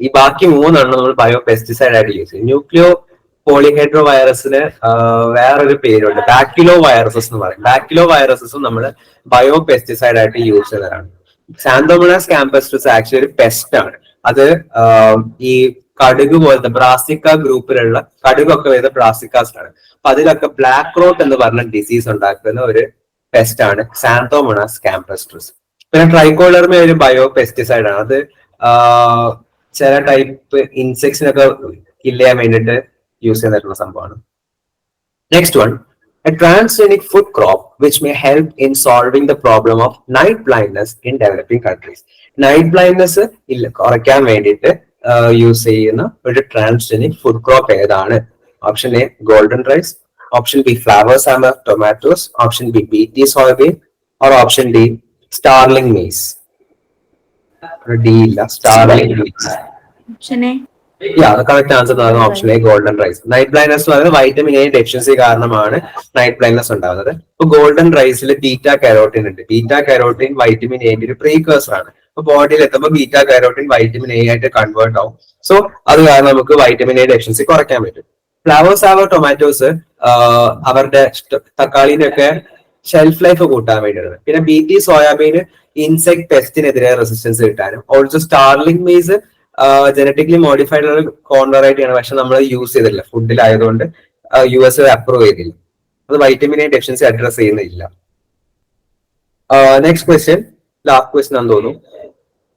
ഈ ബാക്കി മൂന്നെണ്ണം നമ്മൾ ബയോപെസ്റ്റിസൈഡ് ആയിട്ട് യൂസ് ചെയ്യും. ന്യൂക്ലിയോ പോളിഹെഡ്രോ വൈറസിന് വേറൊരു പേരുണ്ട്, ബാക്യുലോ വൈറസസ് എന്ന് പറയും. ബാക്യുലോ വൈറസസും നമ്മൾ ബയോപെസ്റ്റിസൈഡ് ആയിട്ട് യൂസ് ചെയ്യുന്നതാണ്. Xanthomonas campestris ആക്ച്വലി ഒരു പെസ്റ്റ് ആണ്. അത് ഈ കടുക് പോലത്തെ ബ്രാസിക്ക ഗ്രൂപ്പിലുള്ള കടുകൊക്കെ വരുന്ന ബ്രാസിക്കാസ് ആണ്. അപ്പൊ അതിലൊക്കെ ബ്ലാക്ക് റോട്ട് എന്ന് പറഞ്ഞ ഡിസീസ് ഉണ്ടാക്കുന്ന ഒരു പെസ്റ്റ് ആണ് Xanthomonas campestris. പിന്നെ ട്രൈക്കോഡെർമ ഒരു ബയോ പെസ്റ്റിസൈഡ് ആണ്. അത് ചില ടൈപ്പ് ഇൻസെക്ട്സിനൊക്കെ കില്ല് ചെയ്യാൻ വേണ്ടിയിട്ട് യൂസ് ചെയ്യുന്ന സംഭവമാണ്. Next one. A transgenic food crop which may help in solving the problem of night blindness in developing countries. Night blindness കുറയ്ക്കാൻ വേണ്ടിയിട്ട് യൂസ് ചെയ്യുന്ന ഒരു ട്രാൻസ്ജനിക് ഫുഡ് ക്രോപ്പ് ഏതാണ്? Option A, golden rice. Option B, Flavr Savr tomatoes. Option B, BT soybean. Or option D, StarLink maize. D ഇല്ല, സ്റ്റാർലിംഗ് മീസ്. കറക്റ്റ് ആൻസർ എന്ന് പറയുന്നത് option A, golden rice. Night blindness എന്ന് പറയുന്നത് വൈറ്റമിൻ എ ഡെഫിഷ്യൻസി കാരണമാണ് നൈറ്റ് ബ്ലൈൻഡ്നസ് ഉണ്ടാകുന്നത്. ഇപ്പൊ ഗോൾഡൻ റൈസിൽ ബീറ്റാ കാരോട്ടിൻ ഉണ്ട്. ബീറ്റാ കാരോട്ടിൻ വൈറ്റമിൻ എന്റെ ഒരു പ്രീകേഴ്സർ ആണ്. അപ്പൊ ബോഡിയിൽ എത്തുമ്പോൾ ബീറ്റാ കാരോട്ടിൻ വൈറ്റമിൻ എ ആയിട്ട് കൺവേർട്ട് ആവും. സോ അത് കാരണം നമുക്ക് വൈറ്റമിൻ എ ഡെഫിഷ്യൻസി കുറയ്ക്കാൻ പറ്റും. ഫ്ലവർ സാവർ ടൊമാറ്റോസ് അവരുടെ തക്കാളിന്റെ ഒക്കെ ഷെൽഫ് ലൈഫ് കൂട്ടാൻ വേണ്ടിയാണ്. പിന്നെ BT സോയാബീൻ ഇൻസെക്ട് പെസ്റ്റിനെതിരെ റെസിസ്റ്റൻസ് കിട്ടാനും. ഓൾസോ സ്റ്റാർലിംഗ് മീസ് ജനറ്റിക്കലി മോഡിഫൈഡ് കോൺ വെറൈറ്റി ആണ്, പക്ഷെ നമ്മൾ യൂസ് ചെയ്തില്ല, ഫുഡിലായതുകൊണ്ട് US അപ്രൂവ് ചെയ്തില്ല. അത് വൈറ്റമിൻ എ ഡെഫിഷ്യൻസി അഡ്രസ് ചെയ്യുന്നില്ല. നെക്സ്റ്റ് ക്വസ്റ്റ്യൻ, ലാസ്റ്റ് ക്വസ്റ്റ്യൻ ആണെന്ന് തോന്നുന്നു.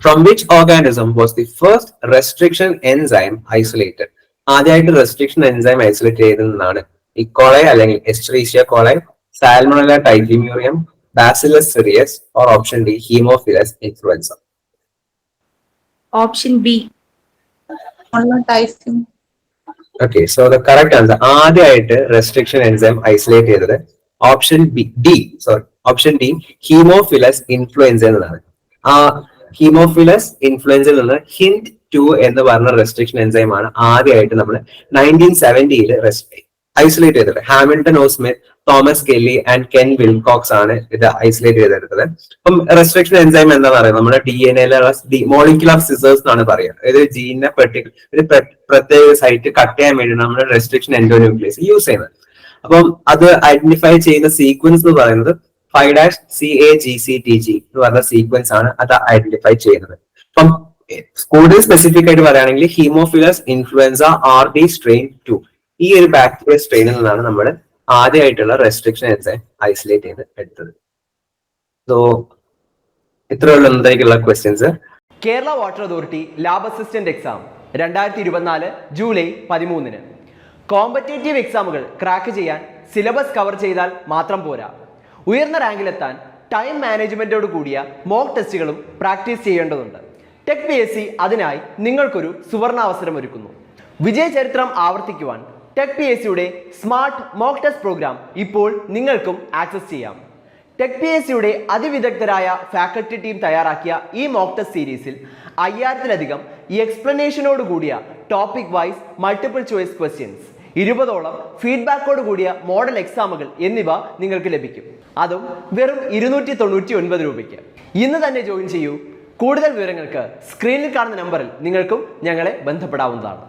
From which organism was the first restriction enzyme isolated? ആദ്യമായിട്ട് റെസ്ട്രിക്ഷൻ എൻസൈം ഐസൊലേറ്റ് ചെയ്തതെന്നാണ് ഇക്കോളൈ അല്ലെങ്കിൽ Escherichia coli, Salmonella typhimurium, Bacillus cereus or option D Haemophilus influenzae. Option B. Monotyphim. Okay, so the correct answer ആദ്യമായിട്ട് റെസ്ട്രിക്ഷൻ എൻസൈം ഐസൊലേറ്റ് ചെയ്തത് option option D Haemophilus influenzae എന്നതാണ്. ആ ഹീമോഫിലസ് ഇൻഫ്ലുവൻസയിൽ നിന്ന് ഹിൻഡ് 2 എന്ന് പറഞ്ഞ റെസ്ട്രിക്ഷൻ എൻസൈം ആണ് ആദ്യമായിട്ട് നമ്മൾ 1970 ഐസൊലേറ്റ് ചെയ്തത്. Hamilton O Smith, Thomas Kelly and Ken Wilcox ആണ് ഇത് ഐസൊലേറ്റ് ചെയ്തെടുത്തത്. അപ്പം റെസ്ട്രിക്ഷൻ എൻസൈം എന്താ പറയുക, നമ്മുടെ DNA മോളിക്യുലർ സിസേഴ്സ് എന്നാണ് പറയുക. ഒരു ജീനിനെ ഒരു പ്രത്യേക സൈറ്റ് കട്ട് ചെയ്യാൻ വേണ്ടി നമ്മൾ റെസ്ട്രിക്ഷൻ എൻഡോന്യൂക്ലിയസ് യൂസ് ചെയ്യുന്നത്. അപ്പം അത് ഐഡന്റിഫൈ ചെയ്യുന്ന സീക്വൻസ് എന്ന് പറയുന്നത് 5-CAGCTG എന്ന് പറഞ്ഞ സീക്വൻസ് ആണ് അത് ഐഡന്റിഫൈ ചെയ്യുന്നത്. അപ്പം കൂടുതൽ സ്പെസിഫിക് ആയിട്ട് പറയുകയാണെങ്കിൽ ഹീമോഫിലസ് ഇൻഫ്ലുവൻസ RD strain 2 ഈ ഒരു ബാക്ടീരിയ സ്ട്രെയിനിൽ നിന്നാണ് നമ്മൾ ആദ്യമായിട്ടുള്ള റെസ്ട്രിക്ഷൻ എൻസൈം ഐസൊലേറ്റ് ചെയ്ത് എടുത്തത്. സോ ഇത്രയുള്ള എന്തായിരിക്കുള്ള questions. Kerala water authority lab assistant exam 2024 July 13. Competitive എക്സാമുകൾ ക്രാക്ക് ചെയ്യാൻ സിലബസ് കവർ ചെയ്താൽ മാത്രം പോരാ. ഉയർന്ന റാങ്കിലെത്താൻ ടൈം മാനേജ്മെന്റോട് കൂടിയ മോക്ക് ടെസ്റ്റുകളും പ്രാക്ടീസ് ചെയ്യേണ്ടതുണ്ട്. ടെക് PSC അതിനായി നിങ്ങൾക്കൊരു സുവർണാവസരം ഒരുക്കുന്നു. വിജയ ചരിത്രം ആവർത്തിക്കുവാൻ ടെക് PSCയുടെ സ്മാർട്ട് മോക്ക് ടെസ്റ്റ് പ്രോഗ്രാം ഇപ്പോൾ നിങ്ങൾക്കും ആക്സസ് ചെയ്യാം. ടെക് PSCയുടെ അതിവിദഗ്ധരായ ഫാക്കൽറ്റി ടീം തയ്യാറാക്കിയ ഈ മോക്ക് ടെസ്റ്റ് സീരീസിൽ 5000-ലധികം ഈ എക്സ്പ്ലനേഷനോട് കൂടിയ topic wise multiple choice questions, 20ഓളം ഫീഡ്ബാക്കോട് കൂടിയ മോഡൽ എക്സാമുകൾ എന്നിവ നിങ്ങൾക്ക് ലഭിക്കും. അതും വെറും 299 രൂപയ്ക്ക്. ഇന്ന് തന്നെ ജോയിൻ ചെയ്യൂ. കൂടുതൽ വിവരങ്ങൾക്ക് സ്ക്രീനിൽ കാണുന്ന നമ്പറിൽ നിങ്ങൾക്കും ഞങ്ങളെ ബന്ധപ്പെടാവുന്നതാണ്.